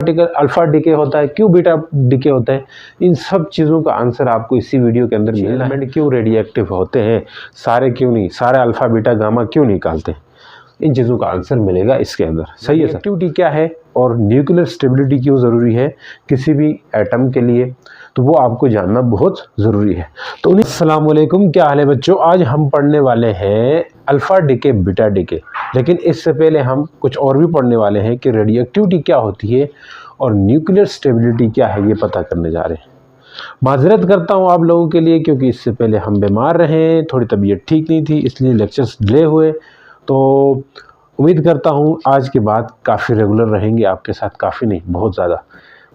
Alpha decay होता है, क्यों बीटा डीके होता है, इन सब चीज़ों का आंसर आपको इसी वीडियो के अंदर मिलना है। क्यों रेडिएक्टिव होते हैं, सारे क्यों नहीं, सारे अल्फा बीटा गामा क्यों निकालते हैं, इन चीज़ों का आंसर मिलेगा इसके अंदर। सही है। एक्टिविटी क्या है और न्यूक्लियर स्टेबिलिटी क्यों ज़रूरी है किसी भी एटम के लिए, तो वो आपको जानना बहुत ज़रूरी है। तो अस्सलाम वालेकुम, क्या हाल है बच्चों। आज हम पढ़ने वाले हैं अल्फ़ा डीके बीटा डीके, लेकिन इससे पहले हम कुछ और भी पढ़ने वाले हैं कि रेडियोएक्टिविटी क्या होती है और न्यूक्लियर स्टेबिलिटी क्या है, ये पता करने जा रहे हैं। माजरत करता हूँ आप लोगों के लिए, क्योंकि इससे पहले हम बीमार रहे, थोड़ी तबीयत ठीक नहीं थी, इसलिए लेक्चर्स डिले हुए। तो उम्मीद करता हूँ आज के बाद काफ़ी रेगुलर रहेंगे आपके साथ, काफ़ी नहीं बहुत ज़्यादा,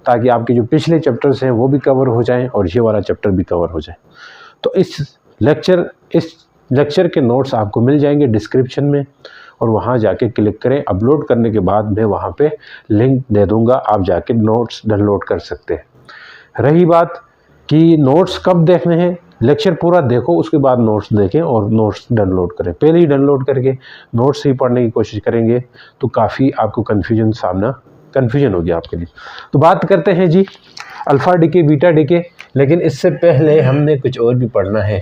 ताकि आपके जो पिछले चैप्टर्स हैं वो भी कवर हो जाएं और ये वाला चैप्टर भी कवर हो जाए। तो इस लेक्चर के नोट्स आपको मिल जाएंगे डिस्क्रिप्शन में, और वहाँ जाके क्लिक करें। अपलोड करने के बाद मैं वहाँ पे लिंक दे दूँगा, आप जाके नोट्स डाउनलोड कर सकते हैं। रही बात कि नोट्स कब देखने हैं, लेक्चर पूरा देखो उसके बाद नोट्स देखें और नोट्स डाउनलोड करें। पहले ही डाउनलोड करके नोट्स ही पढ़ने की कोशिश करेंगे तो काफ़ी आपको कन्फ्यूजन होगी आपके लिए। तो बात करते हैं जी अल्फ़ा डीके बीटा डीके, लेकिन इससे पहले हमने कुछ और भी पढ़ना है।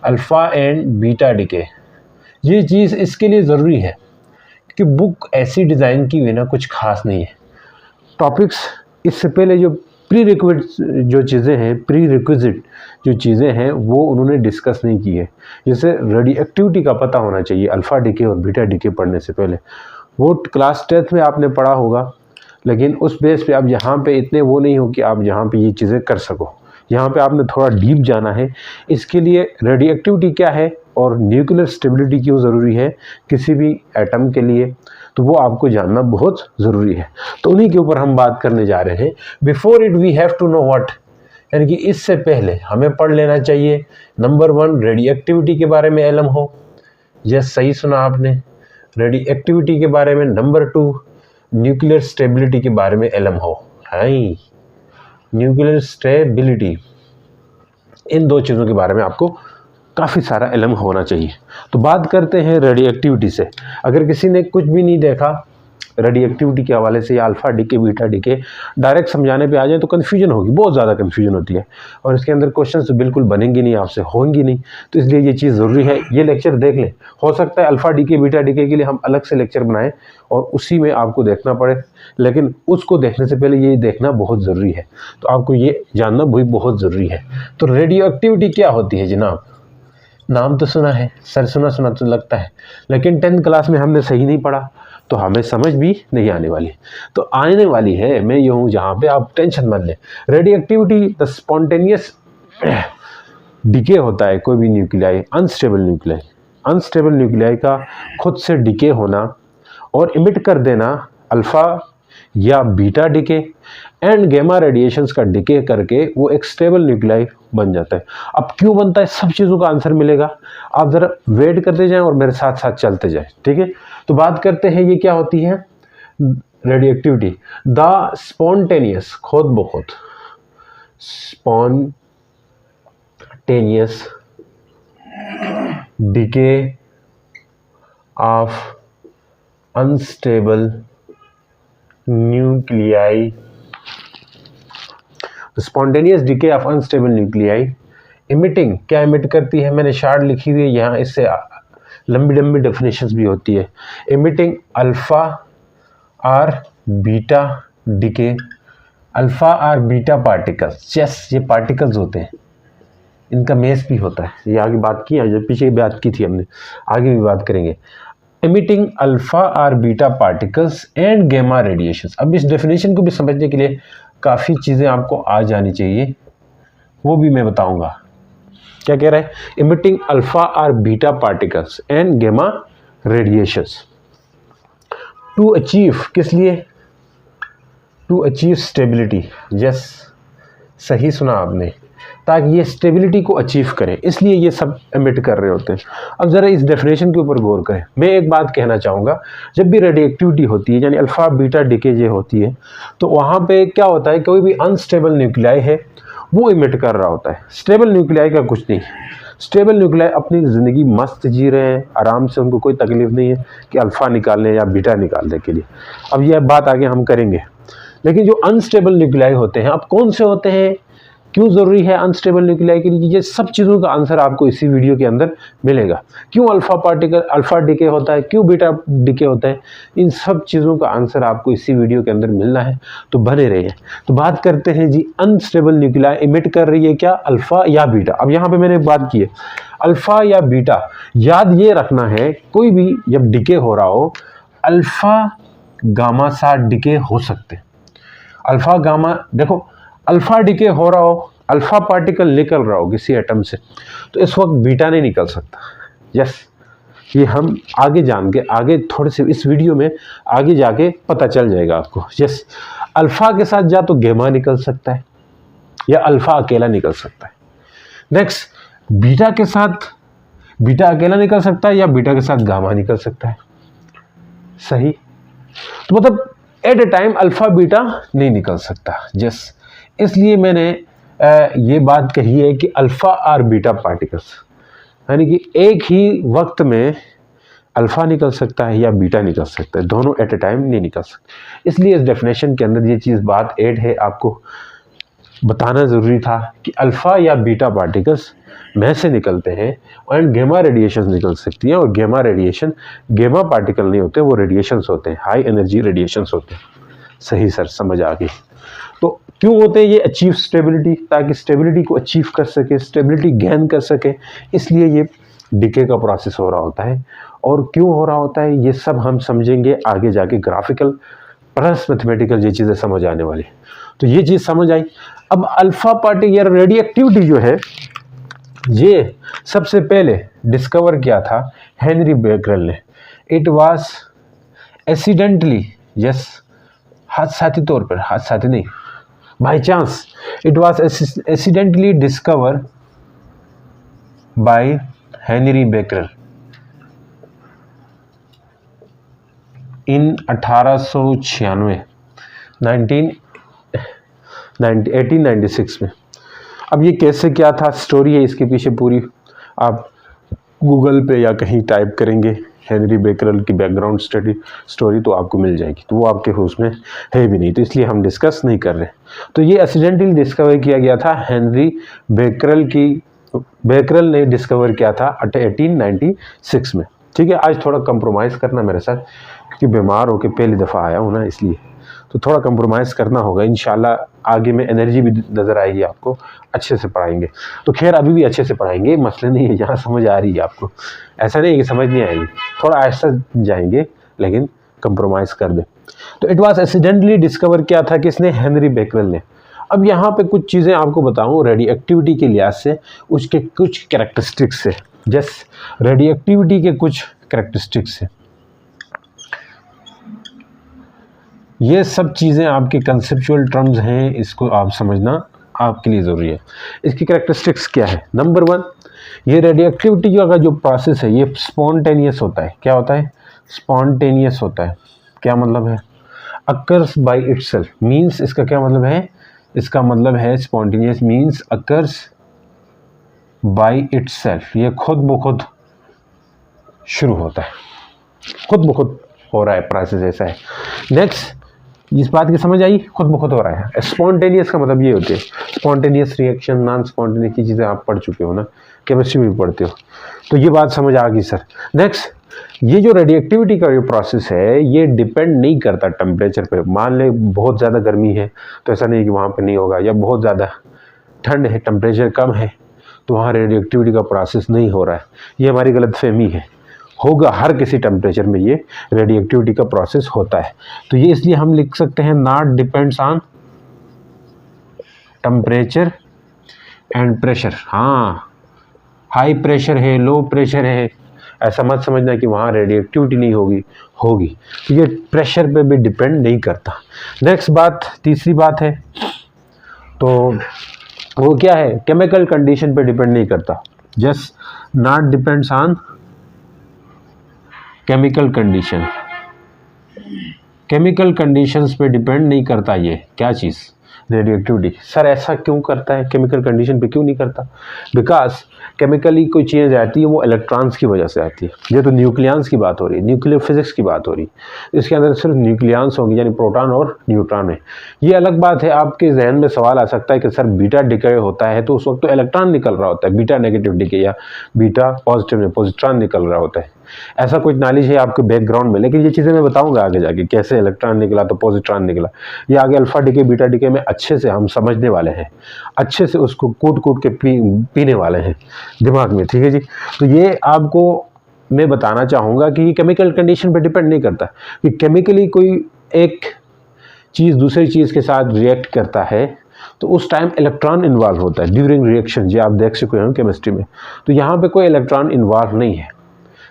अल्फ़ा एंड बीटा डीके, ये चीज़ इसके लिए ज़रूरी है कि बुक ऐसी डिज़ाइन की हुई ना कुछ ख़ास नहीं है। टॉपिक्स इससे पहले जो प्री रिक्विजिट जो चीज़ें हैं वो उन्होंने डिस्कस नहीं की है। जैसे रेडियोएक्टिविटी का पता होना चाहिए अल्फ़ा डीके और बीटा डीके पढ़ने से पहले, वो क्लास 10th में आपने पढ़ा होगा, लेकिन उस बेस पे अब यहाँ पे इतने वो नहीं हो कि आप यहाँ पे ये चीज़ें कर सको। यहाँ पे आपने थोड़ा डीप जाना है। इसके लिए रेडियोएक्टिविटी क्या है और न्यूक्लियर स्टेबिलिटी क्यों ज़रूरी है किसी भी एटम के लिए, तो वो आपको जानना बहुत ज़रूरी है। तो उन्हीं के ऊपर हम बात करने जा रहे हैं। Before it we have to know what, यानी कि इससे पहले हमें पढ़ लेना चाहिए नंबर 1 रेडियोएक्टिविटी के बारे में इल्म हो। यस, सही सुना आपने, रेडियोएक्टिविटी के बारे में। नंबर 2 न्यूक्लियर स्टेबिलिटी के बारे में इल्म हो। हाई, न्यूक्लियर स्टेबिलिटी, इन दो चीज़ों के बारे में आपको काफ़ी सारा इल्म होना चाहिए। तो बात करते हैं रेडियोएक्टिविटी से। अगर किसी ने कुछ भी नहीं देखा रेडियोएक्टिविटी के हवाले से या alpha decay beta decay, direct समझाने पे आ जाए तो कन्फ्यूजन होगी, बहुत ज़्यादा कन्फ्यूजन होती है, और इसके अंदर क्वेश्चंस तो बिल्कुल बनेंगे नहीं, आपसे होंगी नहीं। तो इसलिए ये चीज़ ज़रूरी है, ये लेक्चर देख लें। हो सकता है अल्फ़ा डीके बीटा डीके के लिए हम अलग से लेक्चर बनाएं और उसी में आपको देखना पड़े, लेकिन उसको देखने से पहले ये देखना बहुत ज़रूरी है। तो आपको ये जानना भी बहुत ज़रूरी है। तो रेडियोएक्टिविटी क्या होती है जनाब, नाम तो सुना है, सर सुना तो लगता है, लेकिन 10th क्लास में हमने सही नहीं पढ़ा तो हमें समझ भी नहीं आने वाली। तो आने वाली है, मैं ये हूँ जहाँ पे आप टेंशन मत लें। रेडियोएक्टिविटी द स्पॉन्टेनियस डीके होता है कोई भी न्यूक्लियाई, अनस्टेबल न्यूक्लियाई का खुद से डीके होना और इमिट कर देना अल्फ़ा या beta decay and gamma radiations का डीके करके वो एक स्टेबल न्यूक्लियाई बन जाता है। अब क्यों बनता है, सब चीज़ों का आंसर मिलेगा, आप ज़रा वेट करते जाएं और मेरे साथ साथ चलते जाएं, ठीक है। तो बात करते हैं ये क्या होती है रेडियोएक्टिविटी, द स्पॉन्टेनियस, खुद ब खुद, spontaneous DK of unstable nuclei, spontaneous DK of unstable nuclei emitting, क्या इमिट करती है, मैंने शार्ट लिखी हुई है यहाँ, इससे लंबी डेफिनेशंस भी होती है। Emitting alpha or beta decay, alpha or beta particles, yes ये पार्टिकल्स होते हैं, इनका मेस भी होता है, ये आगे बात की है, जो पीछे बात की थी हमने, आगे भी बात करेंगे। Emitting alpha or beta particles and gamma radiations. अब इस डेफिनेशन को भी समझने के लिए काफ़ी चीज़ें आपको आ जानी चाहिए, वो भी मैं बताऊंगा। क्या कह रहा है, emitting alpha or beta particles and gamma radiations to achieve, किस लिए, टू अचीव स्टेबिलिटी। यस, सही सुना आपने, ताकि ये स्टेबिलिटी को अचीव करें, इसलिए ये सब एमिट कर रहे होते हैं। अब ज़रा इस डेफिनेशन के ऊपर गौर करें। मैं एक बात कहना चाहूँगा, जब भी रेडियोएक्टिविटी होती है यानी अल्फ़ा बीटा डीके जे होती है, तो वहाँ पे क्या होता है, कोई भी अनस्टेबल न्यूक्लियाई है वो इमिट कर रहा होता है, स्टेबल न्यूक्लियाई का कुछ नहीं। स्टेबल न्यूक्लियाई अपनी ज़िंदगी मस्त जी रहे हैं आराम से, उनको कोई तकलीफ़ नहीं है कि अल्फ़ा निकालने या बीटा निकालने के लिए। अब यह बात आगे हम करेंगे। लेकिन जो अनस्टेबल न्यूक्लियाई होते हैं, अब कौन से होते हैं, क्यों ज़रूरी है अनस्टेबल न्यूक्लियाई के लिए, ये सब चीज़ों का आंसर आपको इसी वीडियो के अंदर मिलेगा। क्यों अल्फा डिके होता है, क्यों बीटा डिके होता है, इन सब चीज़ों का आंसर आपको इसी वीडियो के अंदर मिलना है, तो बने रहिए। तो बात करते हैं जी, अनस्टेबल न्यूक्लियाई इमिट कर रही है क्या, अल्फ़ा या बीटा। अब यहाँ पे मैंने बात की है अल्फ़ा या बीटा, याद ये रखना है कोई भी जब डिके हो रहा हो, अल्फ़ा गामा साथ डिके हो सकते हैं। अल्फ़ा गामा, देखो अल्फ़ा डिके हो रहा हो, अल्फ़ा पार्टिकल निकल रहा हो किसी एटम से, तो इस वक्त बीटा नहीं निकल सकता। यस, ये हम आगे जान के, आगे थोड़े से इस वीडियो में आगे जाके पता चल जाएगा आपको। यस, अल्फ़ा के साथ या तो गेमा निकल सकता है या अल्फ़ा अकेला निकल सकता है। नेक्स्ट, बीटा के साथ बीटा अकेला निकल सकता है या बीटा के साथ गामा निकल सकता है। सही, तो मतलब at a time alpha beta नहीं निकल सकता। यस, इसलिए मैंने ये बात कही है कि अल्फ़ा और बीटा पार्टिकल्स, यानी कि एक ही वक्त में अल्फ़ा निकल सकता है या बीटा निकल सकता है, दोनों एट ए टाइम नहीं निकल सकते। इसलिए इस डेफिनेशन के अंदर ये चीज़ बात ऐड है, आपको बताना ज़रूरी था कि अल्फ़ा या बीटा पार्टिकल्स में से निकलते हैं एंड गेमा रेडिएशन निकल सकती हैं, और गेमा रेडिएशन, गेमा पार्टिकल नहीं होते, वो रेडिएशंस होते हैं, हाई एनर्जी रेडिएशंस होते हैं। सही सर, समझ आ गई। तो क्यों होते हैं ये, अचीव स्टेबिलिटी, ताकि स्टेबिलिटी को अचीव कर सके, स्टेबिलिटी गेन कर सके, इसलिए ये डिके का प्रोसेस हो रहा होता है। और क्यों हो रहा होता है ये सब हम समझेंगे आगे जाके, ग्राफिकल प्लस मैथमेटिकल ये चीज़ें समझ आने वाली। तो ये चीज़ समझ आई। अब अल्फ़ा पार्टिकल रेडिएक्टिविटी जो है, ये सबसे पहले डिस्कवर किया था हेनरी बेकरल ने। इट वाज एक्सीडेंटली, यस, हादसाती तौर पर, हादसाती नहीं, by chance, it was accidentally discover by Henri Becquerel in 1896 1896 में। अब ये कैसे क्या था, स्टोरी है इसके पीछे पूरी, आप गूगल पे या कहीं टाइप करेंगे हेनरी बेकरल की बैकग्राउंड स्टोरी तो आपको मिल जाएगी, तो वो आपके उसमें है भी नहीं, तो इसलिए हम डिस्कस नहीं कर रहे। तो ये एक्सीडेंटली डिस्कवर किया गया था हेनरी बेकरल ने डिस्कवर किया था 1896 में। ठीक है, आज थोड़ा कंप्रोमाइज़ करना मेरे साथ, क्योंकि बीमार होकर पहली दफ़ा आया हूँ ना, इसलिए तो थोड़ा कंप्रोमाइज़ करना होगा। इंशाल्लाह आगे में एनर्जी भी नज़र आएगी आपको, अच्छे से पढ़ाएंगे। तो खैर अभी भी अच्छे से पढ़ाएंगे, मसले नहीं है, यहाँ समझ आ रही है आपको, ऐसा नहीं है कि समझ नहीं आएगी, थोड़ा आहिस्ता जाएंगे लेकिन कंप्रोमाइज़ कर दे। तो इट वाज एक्सीडेंटली डिस्कवर किया था किसने, हेनरी बेकरल ने। अब यहाँ पे कुछ चीज़ें आपको बताऊँ रेडियो एक्टिविटी के लिहाज से, उसके कुछ कैरेक्टरिस्टिक्स से, जस्ट रेडियो एक्टिविटी के कुछ कैरेक्टरिस्टिक्स से। ये सब चीज़ें आपके कंसेप्चुअल टर्म्स हैं, इसको आप समझना आपके लिए ज़रूरी है। इसकी कैरेक्टरिस्टिक्स क्या है, नंबर 1, ये रेडियो एक्टिविटी का जो प्रोसेस है ये स्पॉन्टेनियस होता है। क्या होता है, स्पॉन्टेनियस होता है। क्या मतलब है, अकर्स बाय इटसेल्फ, मीन्स इसका क्या मतलब है, इसका मतलब है spontaneous means occurs by itself, ये खुद ब खुद शुरू होता है, खुद ब खुद हो रहा है, प्रोसेस ऐसा है। नेक्स्ट, इस बात की समझ आई, खुद ब खुद हो रहा है। स्पॉन्टेनियस का मतलब ये होती है, स्पॉन्टेनियस रिएक्शन, नॉन स्पॉन्टेनियस की चीज़ें आप पढ़ चुके हो ना, केमिस्ट्री में भी पढ़ते हो, तो ये बात समझ आ गई सर। नेक्स्ट, ये जो रेडिएक्टिविटी का जो प्रोसेस है ये डिपेंड नहीं करता टेम्परेचर पे। मान ले बहुत ज़्यादा गर्मी है तो ऐसा नहीं कि वहाँ पे नहीं होगा, या बहुत ज़्यादा ठंड है, टेम्परेचर कम है तो वहाँ रेडिएक्टिविटी का प्रोसेस नहीं हो रहा है, ये हमारी गलतफहमी है। होगा, हर किसी टेम्परेचर में ये रेडिएक्टिविटी का प्रोसेस होता है। तो ये इसलिए हम लिख सकते हैं not depends on temperature and pressure. हाँ, हाई प्रेशर है, लो प्रेशर है, ऐसा मत समझना कि वहाँ रेडिएक्टिविटी नहीं होगी, होगी। तो ये प्रेशर पे भी डिपेंड नहीं करता। नेक्स्ट बात, तीसरी बात है, तो वो क्या है, केमिकल कंडीशन पे डिपेंड नहीं करता, just not depends on chemical condition, chemical conditions पे डिपेंड नहीं करता। ये क्या चीज़, रेडियोएक्टिविटी। सर ऐसा क्यों करता है, केमिकल कंडीशन पे क्यों नहीं करता? बिकॉज केमिकली कोई चेंज आती है वो इलेक्ट्रॉन्स की वजह से आती है। ये तो न्यूक्लियंस की बात हो रही है, न्यूक्लियर फिजिक्स की बात हो रही है। इसके अंदर सिर्फ न्यूक्लियंस होंगे, यानी प्रोटॉन और न्यूट्रॉन है। ये अलग बात है, आपके जहन में सवाल आ सकता है कि सर बीटा डिके होता है तो उस वक्त तो इलेक्ट्रॉन निकल रहा होता है, बीटा नेगेटिव डिके या बीटा पॉजिटिव में पॉजिट्रॉन निकल रहा होता है। ऐसा कुछ नॉलेज है आपके बैकग्राउंड में, लेकिन ये चीज़ें मैं बताऊंगा आगे जाके, कैसे इलेक्ट्रॉन निकला तो पॉजिट्रॉन निकला। ये आगे अल्फा डिके बीटा डिके में अच्छे से हम समझने वाले हैं, अच्छे से उसको कूट कूट के पीने वाले हैं दिमाग में, ठीक है जी। तो ये आपको मैं बताना चाहूँगा कि ये केमिकल कंडीशन पे डिपेंड नहीं करता कि केमिकली कोई एक चीज़ दूसरी चीज़ के साथ रिएक्ट करता है तो उस टाइम इलेक्ट्रॉन इन्वॉल्व होता है ड्यूरिंग रिएक्शन। जी आप देख चुके हैं केमिस्ट्री में, तो यहाँ पे कोई इलेक्ट्रॉन इन्वॉल्व नहीं है,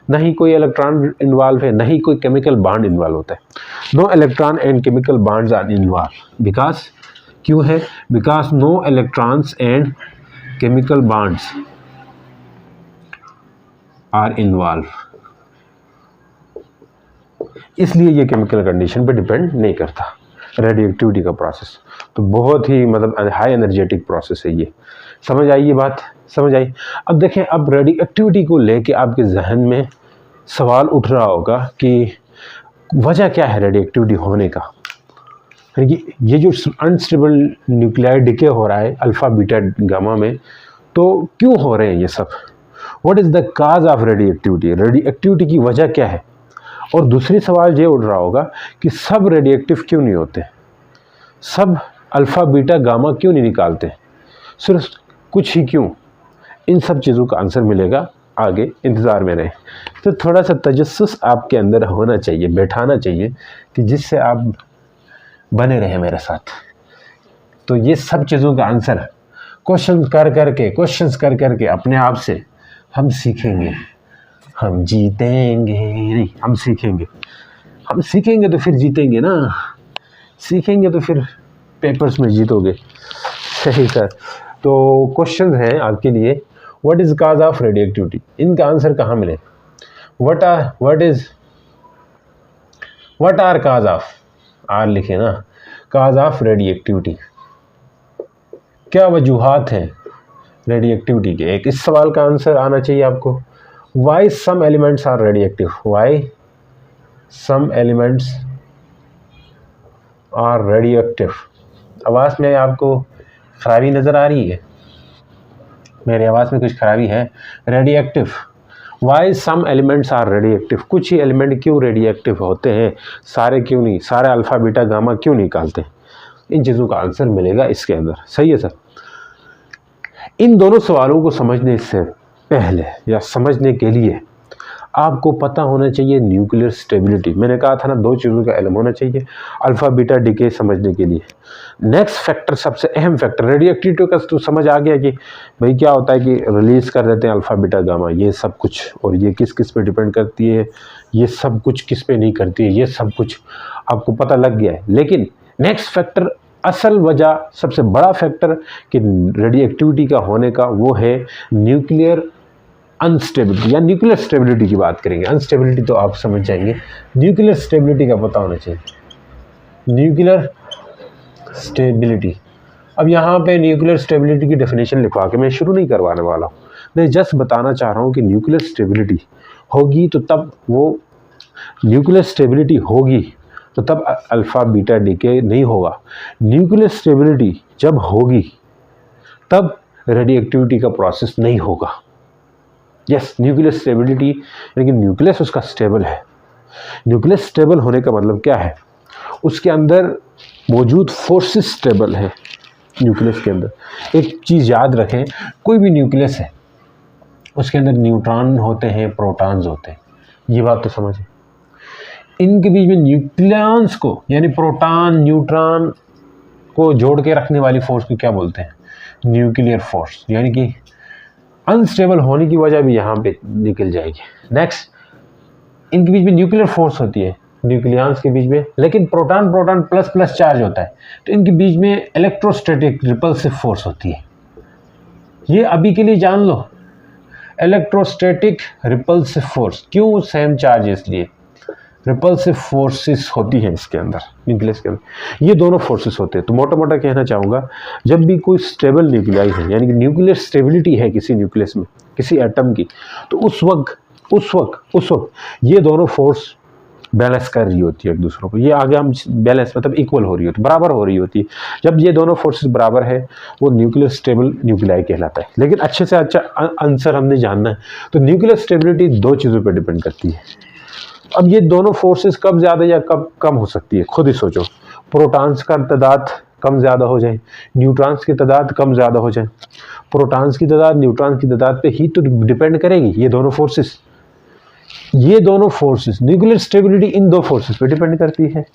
ना ही कोई इलेक्ट्रॉन इन्वॉल्व है, ना ही कोई केमिकल बॉन्ड इन्वॉल्व होता है। No electron and chemical bonds are involve. Because क्यों है? Because no electrons and chemical bonds are involve, इसलिए ये केमिकल कंडीशन पे डिपेंड नहीं करता रेडियोएक्टिविटी का प्रोसेस। तो बहुत ही मतलब हाई एनर्जेटिक प्रोसेस है ये। समझ आई ये बात? समझ आई? अब देखें, अब रेडियोएक्टिविटी को लेके आपके जहन में सवाल उठ रहा होगा कि वजह क्या है रेडियोएक्टिविटी होने का। ये जो अनस्टेबल न्यूक्लियर डिके हो रहा है अल्फा बीटा गामा में, तो क्यों हो रहे हैं ये सब? What is the cause of radioactivity? Radioactivity की वजह क्या है? और दूसरी सवाल ये उठ रहा होगा कि सब रेडियोएक्टिव क्यों नहीं होते, सब अल्फा बीटा गामा क्यों नहीं निकालते, सिर्फ कुछ ही क्यों? इन सब चीज़ों का आंसर मिलेगा आगे, इंतज़ार में रहें। तो थोड़ा सा तजस्सुस आपके अंदर होना चाहिए, बैठाना चाहिए कि जिससे आप बने रहें मेरे साथ। तो ये सब चीज़ों का आंसर क्वेश्चन कर करके अपने आप से हम सीखेंगे। हम जीतेंगे नहीं, हम सीखेंगे तो फिर जीतेंगे ना, सीखेंगे तो फिर पेपर्स में जीतोगे। सही सर। तो क्वेश्चन है आपके लिए, what is cause of radioactivity? इनका आंसर कहाँ मिले? What are cause of, are लिखे ना, काज ऑफ रेडियोएक्टिविटी, क्या वजूहात हैं रेडियोएक्टिविटी के? एक इस सवाल का आंसर आना चाहिए आपको। Why some elements are radioactive? Why some elements are radioactive? आवाज़ में आपको खराबी नज़र आ रही है? मेरी आवाज़ में कुछ खराबी है? Radioactive, Why some elements are radioactive? कुछ ही एलिमेंट क्यों रेडियोएक्टिव होते हैं, सारे क्यों नहीं, सारे अल्फ़ा बीटा गामा क्यों निकालते हैं? इन चीज़ों का आंसर मिलेगा इसके अंदर। सही है सर। इन दोनों सवालों को समझने से पहले या समझने के लिए आपको पता होना चाहिए न्यूक्लियर स्टेबिलिटी। मैंने कहा था ना, दो चीज़ों का इल्म होना चाहिए अल्फा बीटा डिके समझने के लिए। नेक्स्ट फैक्टर, सबसे अहम फैक्टर रेडियोएक्टिविटी का तो समझ आ गया कि भाई क्या होता है कि रिलीज कर देते हैं अल्फा बीटा गामा, ये सब कुछ, और ये किस किस पे डिपेंड करती है, ये सब कुछ किस पे नहीं करती है, ये सब कुछ आपको पता लग गया है। लेकिन नेक्स्ट फैक्टर, असल वजह, सबसे बड़ा फैक्टर कि रेडियोएक्टिविटी का होने का, वो है न्यूक्लियर अनस्टेबिलिटी या न्यूक्लियर स्टेबिलिटी की बात करेंगे। अनस्टेबिलिटी तो आप समझ जाएंगे, न्यूक्लियर स्टेबिलिटी का पता होना चाहिए। न्यूक्लियर स्टेबिलिटी, अब यहाँ पे न्यूक्लियर स्टेबिलिटी की डेफिनेशन लिखवा के मैं शुरू नहीं करवाने वाला हूँ, मैं जस्ट बताना चाह रहा हूँ कि न्यूक्लियर स्टेबिलिटी होगी तो तब वो न्यूक्लियर स्टेबिलिटी होगी तो तब अल्फ़ा बीटा डिके नहीं होगा। न्यूक्लियर स्टेबिलिटी जब होगी तब रेडियोएक्टिविटी का प्रोसेस नहीं होगा। यस, न्यूक्लियर स्टेबिलिटी यानी कि न्यूक्लियस उसका स्टेबल है। न्यूक्लियस स्टेबल होने का मतलब क्या है? उसके अंदर मौजूद फोर्सेस स्टेबल है। न्यूक्लियस के अंदर एक चीज़ याद रखें, कोई भी न्यूक्लियस है उसके अंदर न्यूट्रॉन होते हैं, प्रोटॉन्स होते हैं, ये बात तो समझें। इनके बीच में न्यूक्लियंस को यानी प्रोटॉन न्यूट्रॉन को जोड़ के रखने वाली फोर्स को क्या बोलते हैं? Nuclear force. यानी कि अनस्टेबल होने की वजह भी यहाँ पे निकल जाएगी। नेक्स्ट, इनके बीच में न्यूक्लियर फोर्स होती है न्यूक्लियंस के बीच में, लेकिन proton proton plus plus charge होता है, तो इनके बीच में इलेक्ट्रोस्टैटिक रिपल्सिव फोर्स होती है। ये अभी के लिए जान लो, इलेक्ट्रोस्टैटिक रिपल्सिव फोर्स। क्यों? सेम चार्ज इसलिए। रिपल्सिव फोर्सेस होती हैं इसके अंदर, न्यूक्लियस के अंदर ये दोनों फोर्सेस होते हैं। तो मोटा मोटा कहना चाहूँगा, जब भी कोई स्टेबल न्यूक्लियाई है, यानी कि न्यूक्लियर स्टेबिलिटी है किसी न्यूक्लियस में, किसी एटम की, तो उस वक्त ये दोनों फोर्स बैलेंस कर रही होती है एक दूसरों को। ये आगे हम बैलेंस मतलब इक्वल हो रही होती है, बराबर हो रही होती है। जब ये दोनों फोर्सेस बराबर है वो न्यूक्लियर स्टेबल न्यूक्लियाई कहलाता है। लेकिन अच्छे से अच्छा आंसर हमने जानना है, तो न्यूक्लियर स्टेबिलिटी दो चीज़ों पर डिपेंड करती है। अब ये दोनों फोर्सेस कब ज़्यादा या कब कम हो सकती है, खुद ही सोचो। प्रोटॉन्स का तादाद कम ज़्यादा हो जाए, न्यूट्रॉन्स की तादाद कम ज़्यादा हो जाए। प्रोटॉन्स की तादाद न्यूट्रॉन्स की तादाद पे ही तो डिपेंड करेगी ये दोनों फोर्सेस। ये दोनों फोर्सेस, न्यूक्लियर स्टेबिलिटी इन दो फोर्सेस पे डिपेंड करती है।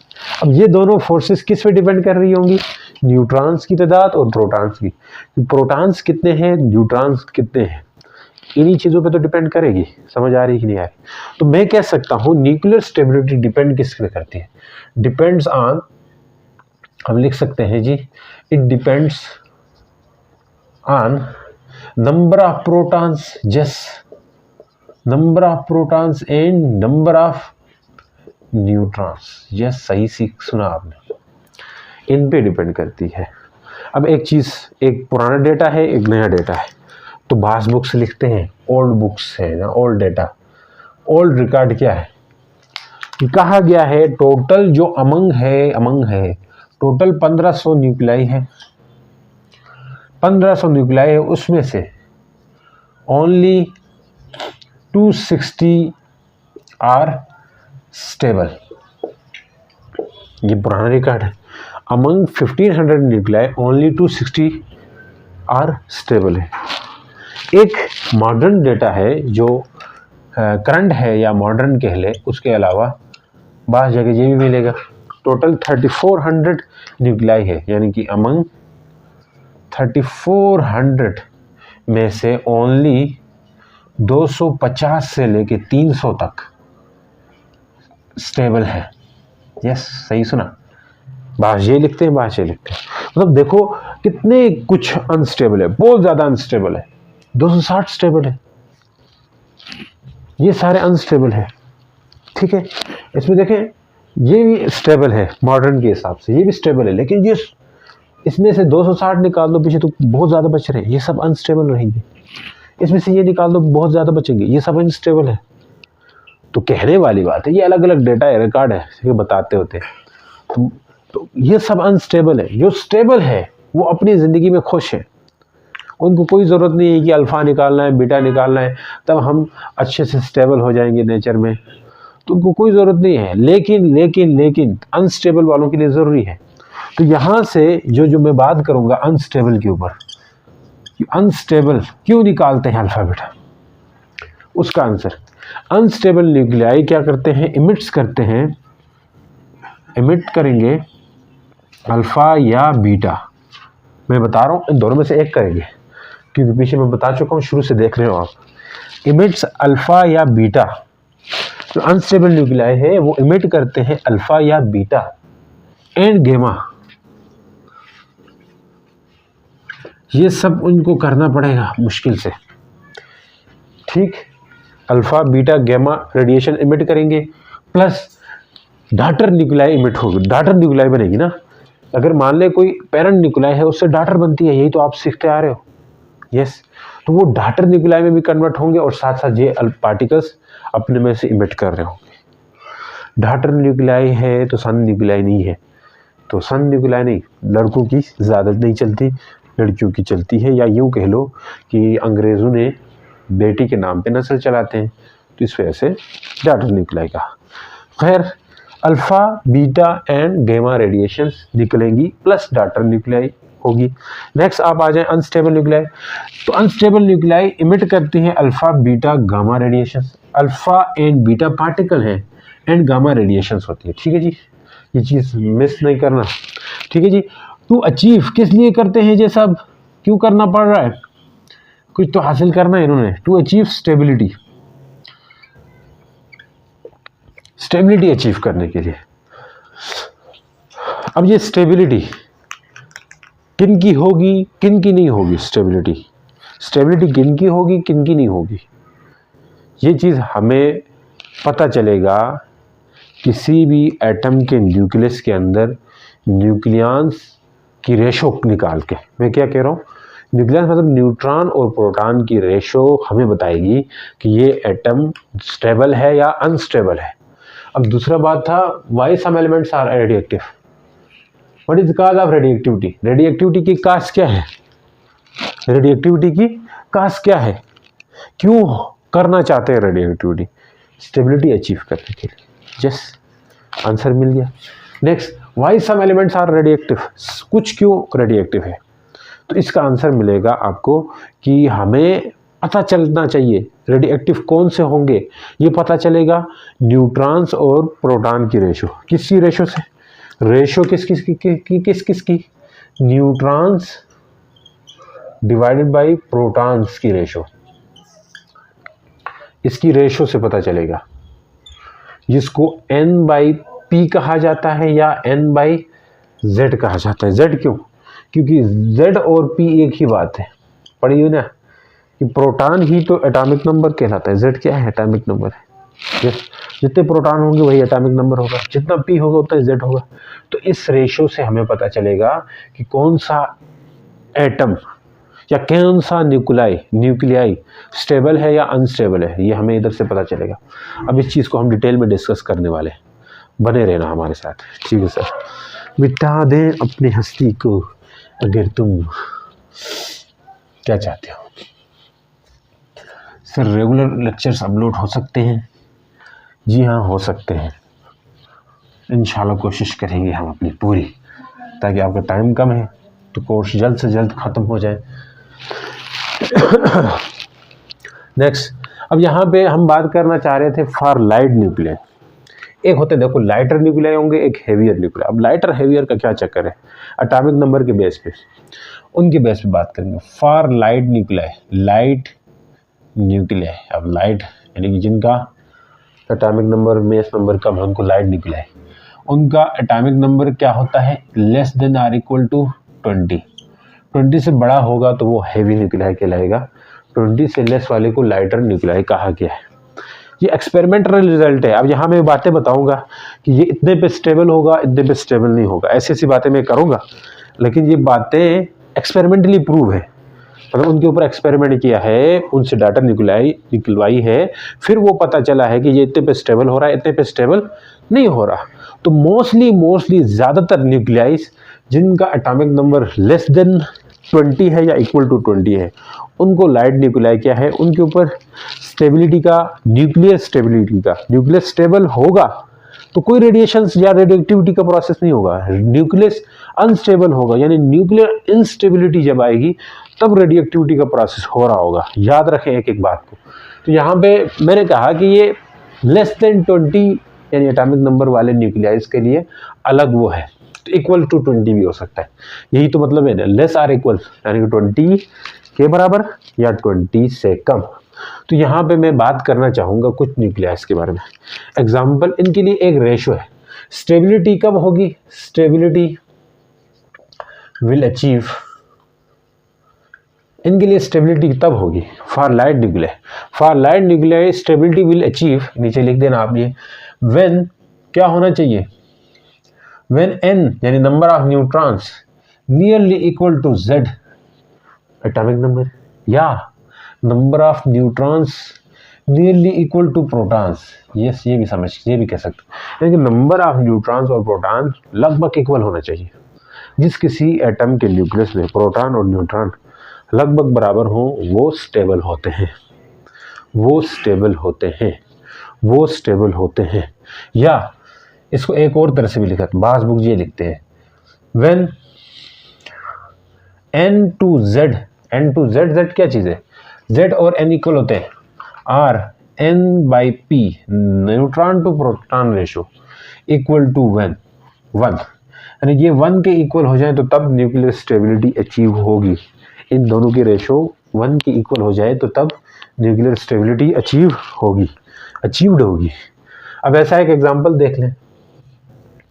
अब ये दोनों फोर्सेस किस पे डिपेंड कर रही होंगी? न्यूट्रॉन्स की तादाद और प्रोटॉन्स की। प्रोटॉन्स कितने हैं, न्यूट्रॉन्स कितने हैं, इन्हीं चीज़ों पे तो डिपेंड करेगी। समझ आ रही कि नहीं आ रही? तो मैं कह सकता हूँ न्यूक्लियर स्टेबिलिटी डिपेंड किस पे करती है? डिपेंड्स ऑन, हम लिख सकते हैं जी, it depends on number of protons, just number of protons and number of neutrons. Yes, सही सुना आपने, इन पे डिपेंड करती है। अब एक चीज़, एक पुराना डेटा है, एक नया डेटा है, तो बास बुक्स लिखते हैं, ओल्ड बुक्स है ना, ओल्ड डेटा, ओल्ड रिकॉर्ड क्या है, कहा गया है टोटल जो अमंग है टोटल 1500 न्यूक्लियाई है। 1500 न्यूक्लियाई है, उसमें से ओनली 260 आर स्टेबल। ये पुराना रिकॉर्ड है। Among 1500 nuclei only 260 are stable है। एक मॉडर्न डेटा है जो करंट है या मॉडर्न कह ले, उसके अलावा बाहर जगह ये भी मिलेगा। टोटल 3400 न्यूक्लियाई है, यानी कि अमंग 3400 में से ओनली 250 से लेके 300 तक स्टेबल है। यस, सही सुना। बाहर ये लिखते हैं, बाहर ये लिखते हैं, मतलब देखो कितने कुछ अनस्टेबल है, बहुत ज़्यादा अनस्टेबल है। 260 स्टेबल है, ये सारे अनस्टेबल है। ठीक है, इसमें देखें ये भी स्टेबल है मॉडर्न के हिसाब से, ये भी स्टेबल है, लेकिन ये इसमें से 260 निकाल दो पीछे तो बहुत ज़्यादा बच रहे हैं, ये सब अनस्टेबल रहेंगे। इसमें से ये निकाल दो, बहुत ज़्यादा बचेंगे, ये सब अनस्टेबल है। तो कहने वाली बात है, ये अलग अलग डेटा है, रिकॉर्ड है, ये बताते होते हैं। तो ये सब अनस्टेबल है। जो स्टेबल है वो अपनी ज़िंदगी में खुश है, उनको कोई ज़रूरत नहीं है कि अल्फ़ा निकालना है, बीटा निकालना है, तब हम अच्छे से स्टेबल हो जाएंगे नेचर में, तो उनको कोई ज़रूरत नहीं है। लेकिन अनस्टेबल वालों के लिए ज़रूरी है। तो यहाँ से जो मैं बात करूँगा अनस्टेबल के ऊपर, अनस्टेबल क्यों निकालते हैं अल्फ़ा बीटा, उसका आंसर, अनस्टेबल न्यूक्लियाई क्या करते हैं, इमिट्स करते हैं, इमिट करेंगे अल्फ़ा या बीटा। मैं बता रहा हूँ इन दोनों में से एक करेंगे, क्योंकि पीछे मैं बता चुका हूँ, शुरू से देख रहे हो आप। इमिट्स अल्फ़ा या बीटा, जो अनस्टेबल न्यूक्लियाई है वो इमिट करते हैं अल्फ़ा या बीटा एंड गेमा। ये सब उनको करना पड़ेगा मुश्किल से। ठीक, अल्फ़ा बीटा गेमा रेडिएशन इमिट करेंगे, प्लस डाटर न्यूक्लियाई इमिट होगी। डाटर न्यूक्लियाई बनेगी ना, अगर मान ले कोई पेरेंट न्यूक्लियाई है उससे डाटर बनती है, यही तो आप सीखते आ रहे हो। यस, तो वो डाटर न्यूक्लियाई में भी कन्वर्ट होंगे और साथ साथ ये पार्टिकल्स अपने में से इमिट कर रहे होंगे। डाटर न्यूक्लियाई है तो सन न्यूक्लियाई नहीं है, तो सन न्यूक्लियाई नहीं, लड़कों की ज़्यादा नहीं चलती, लड़कियों की चलती है। या यूँ कह लो कि अंग्रेज़ों ने बेटी के नाम पे नस्ल चलाते हैं, तो इस वजह से डाटर न्यूक्लियाई का। खैर, अल्फ़ा बीटा एंड गेमा रेडिएशंस निकलेंगी, प्लस डाटर न्यूक्लियाई होगी। नेक्स्ट आप आ जाएं अनस्टेबल न्यूक्लियाई। तो अनस्टेबल न्यूक्लियाई इमिट करती हैं alpha beta gamma radiations. Alpha and beta particle हैं एंड गामा रेडिएशंस होती है। ठीक है जी, ये चीज़ मिस नहीं करना। ठीक है जी, टू अचीव किस लिए करते हैं ये सब, क्यों करना पड़ रहा है, कुछ तो हासिल करना है इन्होंने। To achieve stability, stability achieve करने के लिए। अब ये स्टेबिलिटी किन की होगी, किन की नहीं होगी, स्टेबिलिटी किन की होगी, किन की नहीं होगी, ये चीज़ हमें पता चलेगा किसी भी एटम के न्यूक्लियस के अंदर न्यूक्लियंस की रेशो निकाल के, मैं क्या कह रहा हूँ, न्यूक्लियस मतलब न्यूट्रॉन और प्रोटॉन की रेशो हमें बताएगी कि ये एटम स्टेबल है या अनस्टेबल है। अब दूसरा बात था, why some elements are radioactive, what is the cause of radioactivity, radioactivity की काज क्या है, रेडियोएक्टिविटी की काज क्या है, क्यों करना चाहते हैं रेडियोएक्टिविटी, स्टेबिलिटी अचीव करने के लिए। यस, आंसर मिल गया। Next, why some elements are radioactive, कुछ क्यों रेडियोएक्टिव है, तो इसका आंसर मिलेगा आपको कि हमें पता चलना चाहिए रेडियोएक्टिव कौन से होंगे, ये पता चलेगा न्यूट्रॉन्स और प्रोटॉन की रेशो, किसकी रेशो से, रेशो किस किस की, न्यूट्रॉन्स डिवाइडेड बाय प्रोटॉन्स की रेशो, इसकी रेशो से पता चलेगा, जिसको n/p कहा जाता है या n/z कहा जाता है। z क्यों, क्योंकि z और p एक ही बात है, पढ़ी हो ना कि प्रोटॉन ही तो एटॉमिक नंबर कहलाता है, z क्या है, एटॉमिक नंबर है। जितने प्रोटॉन होंगे वही एटॉमिक नंबर होगा, जितना p होगा उतना z होगा। तो इस रेशो से हमें पता चलेगा कि कौन सा एटम या कौन सा न्यूक्लियाई स्टेबल है या अनस्टेबल है, ये हमें इधर से पता चलेगा। अब इस चीज़ को हम डिटेल में डिस्कस करने वाले हैं, बने रहना हमारे साथ, ठीक है सर। मिटा दें अपनी हस्ती को अगर तुम क्या चाहते हो। सर रेगुलर लेक्चर्स अपलोड हो सकते हैं, जी हाँ हो सकते हैं, इंशाल्लाह कोशिश करेंगे हम अपनी पूरी, ताकि आपका टाइम कम है तो कोर्स जल्द से जल्द ख़त्म हो जाए। नेक्स्ट, अब यहाँ पे हम बात करना चाह रहे थे फॉर लाइट न्यूक्लियाई। एक होते देखो लाइटर न्यूक्लियाई होंगे, एक हेवियर न्यूक्लियाई। अब लाइटर हेवियर का क्या चक्कर है, एटॉमिक नंबर के बेस पे, उनके बेस पे बात करेंगे। For light nuclei, light nuclei, अब लाइट यानी कि जिनका एटॉमिक नंबर मेस नंबर कम है उनको लाइट न्यूक्लियाई, उनका एटॉमिक नंबर क्या होता है, less than or equal to 20। 20 से बड़ा होगा तो वो हैवी न्यूक्लियाई कहलाएगा, 20 से लेस वाले को लाइटर न्यूक्लियाई कहा गया है। ये एक्सपेरिमेंटल रिजल्ट है। अब यहाँ मैं बातें बताऊंगा कि ये इतने पे स्टेबल होगा, इतने पे स्टेबल नहीं होगा, ऐसी ऐसी बातें मैं करूंगा, लेकिन ये बातें एक्सपेरिमेंटली प्रूव है, मतलब उनके ऊपर एक्सपेरिमेंट किया है, उनसे डाटा निकलवाई है, फिर वो पता चला है कि ये इतने पे स्टेबल हो रहा है, इतने पे स्टेबल नहीं हो रहा। तो मोस्टली ज़्यादातर न्यूक्लियाइज जिनका एटॉमिक नंबर लेस देन 20 है या इक्वल टू 20 है, उनको लाइट न्यूक्लियाई क्या है, उनके ऊपर स्टेबिलिटी का, न्यूक्लियर स्टेबिलिटी का, न्यूक्लियस स्टेबल होगा तो कोई रेडिएशन या रेडियोएक्टिविटी का प्रोसेस नहीं होगा। न्यूक्लियस अनस्टेबल होगा यानी न्यूक्लियर इंस्टेबिलिटी जब आएगी तब रेडियोएक्टिविटी का प्रोसेस हो रहा होगा। याद रखें एक एक बात को। तो यहाँ पे मैंने कहा कि ये लेस देन 20 यानी एटॉमिक नंबर वाले न्यूक्लियाइज के लिए अलग वो है, तो इक्वल टू 20 भी हो सकता है, यही तो मतलब है ना, लेस आर इक्वल यानी कि 20 के बराबर या 20 से कम। तो यहाँ पे मैं बात करना चाहूँगा कुछ न्यूक्लियाइज के बारे में। एग्जाम्पल, इनके लिए एक रेशो है, स्टेबिलिटी कब होगी, स्टेबिलिटी विल अचीव, इनके लिए स्टेबिलिटी तब होगी for light nuclei, for light nuclei stability will achieve, नीचे लिख देना आप ये, व्हेन क्या होना चाहिए, व्हेन n यानी number of neutrons nearly equal to z atomic number, या number of neutrons nearly equal to protons. Yes, ये भी ये कह सकते हैं, यानी नंबर ऑफ न्यूट्रॉन्स और प्रोटॉन लगभग इक्वल होना चाहिए। जिस किसी एटम के न्यूक्लियस में प्रोटॉन और न्यूट्रॉन लगभग बराबर हो वो स्टेबल होते हैं, वो स्टेबल होते हैं, वो स्टेबल होते हैं। या इसको एक और तरह से भी लिखा, बास बुक ये लिखते हैं, when n to z, z क्या चीज़ है, z और n इक्वल होते हैं, r n/p neutron to proton ratio equal to 1, यानी ये 1 के इक्वल हो जाए तो तब न्यूक्लियर स्टेबिलिटी अचीव होगी। इन दोनों की रेशो 1 के इक्वल हो जाए तो तब न्यूक्लियर स्टेबिलिटी अचीव्ड होगी। अब ऐसा एक एग्जांपल देख लें,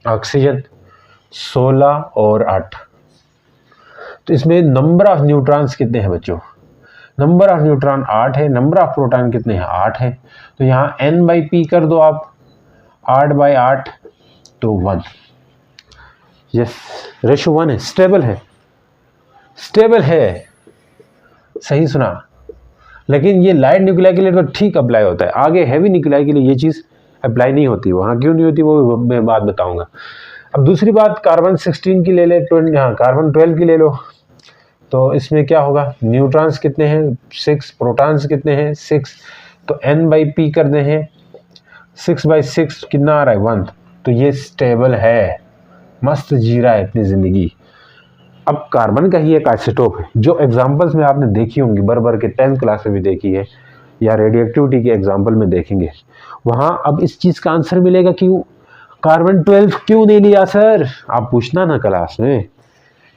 ऑक्सीजन 16 और 8, तो इसमें नंबर ऑफ न्यूट्रॉन्स कितने हैं बच्चों, नंबर ऑफ न्यूट्रॉन 8 है, नंबर ऑफ प्रोटॉन कितने हैं 8 है, तो यहाँ n/p कर दो आप, 8/8 तो 1। यस, रेशो 1 है, स्टेबल है, स्टेबल है, सही सुना। लेकिन ये लाइट न्यूक्लियाई के लिए तो ठीक अप्लाई होता है, आगे हैवी न्यूक्लियाई के लिए ये चीज़ अप्लाई नहीं होती। वहाँ क्यों नहीं होती वो मैं बात बताऊंगा। अब दूसरी बात, कार्बन 16 की ले ले, हाँ कार्बन 12 की ले लो, तो इसमें क्या होगा, न्यूट्रॉन्स कितने हैं 6, प्रोटॉन्स कितने हैं 6, तो n/p करने हैं 6/6 कितना आ रहा है 1, तो ये स्टेबल है, मस्त जी रहा है अपनी ज़िंदगी। अब कार्बन का ही एक आइसोटोप है, जो एग्जांपल्स में आपने देखी होंगी, भर के 10th क्लास में भी देखी है, या रेडियोएक्टिविटी के एग्जांपल में देखेंगे, वहाँ अब इस चीज़ का आंसर मिलेगा कि कार्बन 12 क्यों नहीं लिया सर, आप पूछना ना क्लास में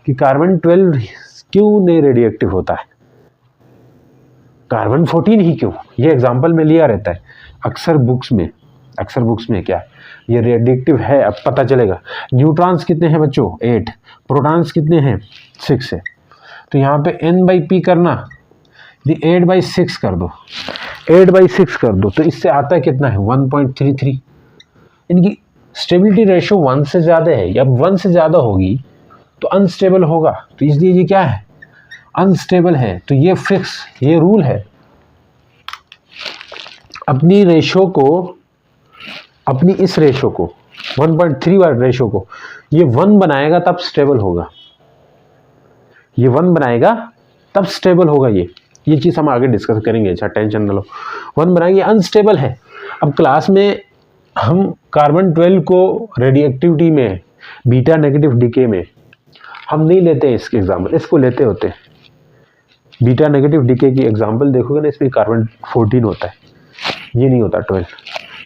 कि कार्बन 12 क्यों नहीं रेडियोएक्टिव होता है, कार्बन 14 ही क्यों, ये एग्जाम्पल में लिया रहता है अक्सर बुक्स में क्या ये रेडियोएक्टिव है, अब पता चलेगा। न्यूट्रॉन्स कितने हैं बच्चों 8, प्रोटॉन्स कितने हैं 6 है, तो यहाँ पे n/p करना, ये 8/6 कर दो, 8/6 कर दो, तो इससे आता है कितना है 1.33। इनकी स्टेबिलिटी रेशो 1 से ज़्यादा है, या 1 से ज़्यादा होगी तो अनस्टेबल होगा, तो इसलिए ये क्या है अनस्टेबल है। तो ये फिक्स, ये रूल है, अपनी रेशो को, अपनी इस रेशो को 1.3 वाले रेशो को ये 1 बनाएगा तब स्टेबल होगा, ये 1 बनाएगा तब स्टेबल होगा। ये चीज़ हम आगे डिस्कस करेंगे, अच्छा टेंशन न लो। 1 बनाएंगे, अनस्टेबल है। अब क्लास में हम कार्बन 12 को रेडियोएक्टिविटी में, बीटा नेगेटिव डीके में हम नहीं लेते इसके एग्जाम्पल, इसको लेते होते। बीटा नेगेटिव डीके की एग्जाम्पल देखोगे ना, इसमें कार्बन 14 होता है, ये नहीं होता 12,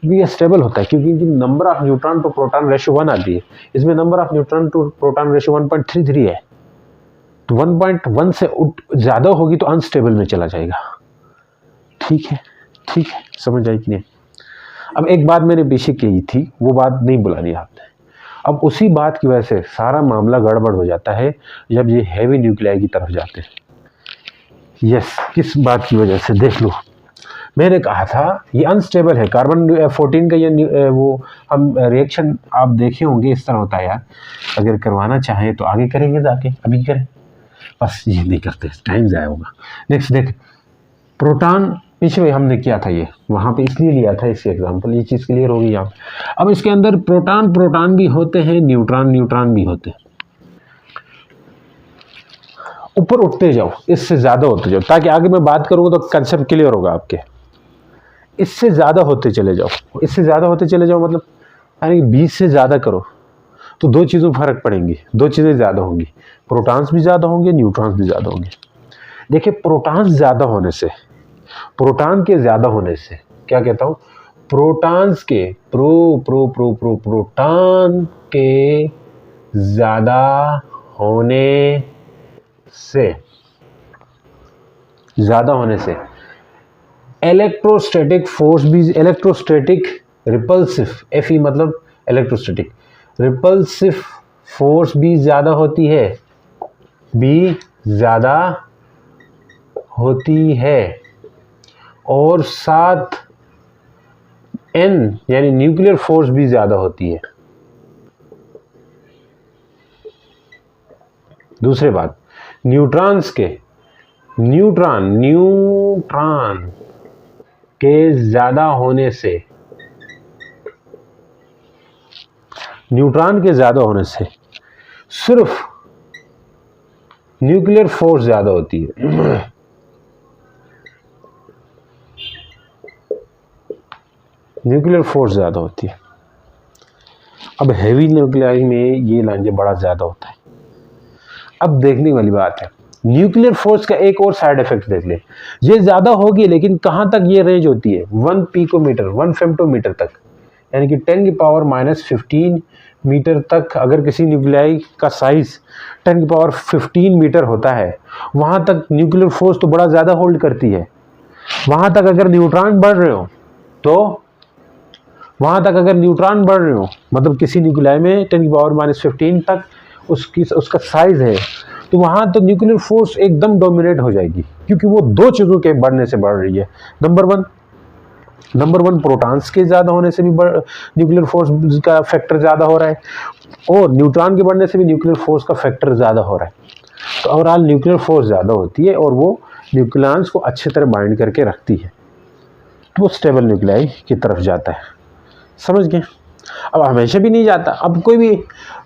ये स्टेबल होता है क्योंकि number of neutron to proton ratio 1 आती है, इसमें number of neutron to proton ratio 1.33 है, तो 1.1 से ज़्यादा होगी तो अनस्टेबल में चला जाएगा। ठीक है, समझ आई कि नहीं। अब एक बात मैंने पीछे की थी, वो बात नहीं बुलानी आपने, अब उसी बात की वजह से सारा मामला गड़बड़ हो जाता है जब ये हैवी न्यूक्लियाई की तरफ जाते हैं। यस, किस बात की वजह से, देख लो, मैंने कहा था ये अनस्टेबल है। कार्बन 14 का ये वो हम रिएक्शन आप देखे होंगे, इस तरह होता है यार, अगर करवाना चाहें तो आगे करेंगे जाके, अभी करें, बस ये नहीं करते, टाइम ज़ाया होगा। नेक्स्ट देख, प्रोटॉन पिछले हमने किया था, ये वहाँ पे इसलिए लिया था इसी एग्जांपल, ये चीज़ क्लियर होगी यहाँ। अब इसके अंदर प्रोटॉन भी होते हैं, न्यूट्रॉन भी होते हैं। ऊपर उठते जाओ, इससे ज़्यादा होते जाओ, ताकि आगे मैं बात करूँगा तो कंसेप्ट क्लियर होगा आपके। इससे ज़्यादा होते चले जाओ, इससे ज़्यादा होते चले जाओ, मतलब यानी 20 से ज़्यादा करो तो दो चीज़ों फर्क पड़ेंगी, दो चीज़ें ज़्यादा होंगी, प्रोटॉन्स भी ज़्यादा होंगे, न्यूट्रॉन्स भी ज़्यादा होंगे। देखिए, प्रोटॉन ज़्यादा होने से, प्रोटॉन के ज़्यादा होने से, क्या कहता हूँ, प्रोटॉन्स के प्रोटॉन के ज़्यादा होने से इलेक्ट्रोस्टैटिक फोर्स भी, इलेक्ट्रोस्टैटिक रिपल्सिव, Fe मतलब इलेक्ट्रोस्टैटिक, रिपल्सिव फोर्स भी ज़्यादा होती है, और साथ N यानी न्यूक्लियर फोर्स भी ज़्यादा होती है। दूसरी बात, न्यूट्रॉन के ज़्यादा होने से, सिर्फ न्यूक्लियर फोर्स ज़्यादा होती है। न्यूक्लियर फोर्स ज़्यादा होती है। अब हैवी न्यूक्लियाई में ये लांजे बड़ा ज़्यादा होता है। अब देखने वाली बात है, न्यूक्लियर फोर्स का एक और साइड इफेक्ट देख ले, ये ज़्यादा होगी लेकिन कहाँ तक ये रेंज होती है, 1 पिकोमीटर, 1 फेम्टोमीटर तक, यानी कि 10⁻⁻15 मीटर तक। अगर किसी न्यूक्लियाई का साइज 10⁻15 मीटर होता है, वहाँ तक न्यूक्लियर फोर्स तो बड़ा ज़्यादा होल्ड करती है। वहाँ तक अगर न्यूट्रॉन बढ़ रहे हो तो, मतलब किसी न्यूक्लियाई में 10⁻⁻15 तक उसका साइज है, तो वहाँ तो न्यूक्लियर फोर्स एकदम डोमिनेट हो जाएगी, क्योंकि वो दो चीज़ों के बढ़ने से बढ़ रही है। नंबर 1, नंबर 1 प्रोटॉन्स के ज़्यादा होने से भी न्यूक्लियर फोर्स का फैक्टर ज़्यादा हो रहा है, और न्यूट्रॉन के बढ़ने से भी न्यूक्लियर फोर्स का फैक्टर ज़्यादा हो रहा है। तो ओवरऑल न्यूक्लियर फोर्स ज़्यादा होती है और वो न्यूक्लियॉन्स को अच्छी तरह बाइंड करके रखती है, तो वो स्टेबल न्यूक्लियाई की तरफ जाता है। समझ गए? अब हमेशा भी नहीं जाता। अब कोई भी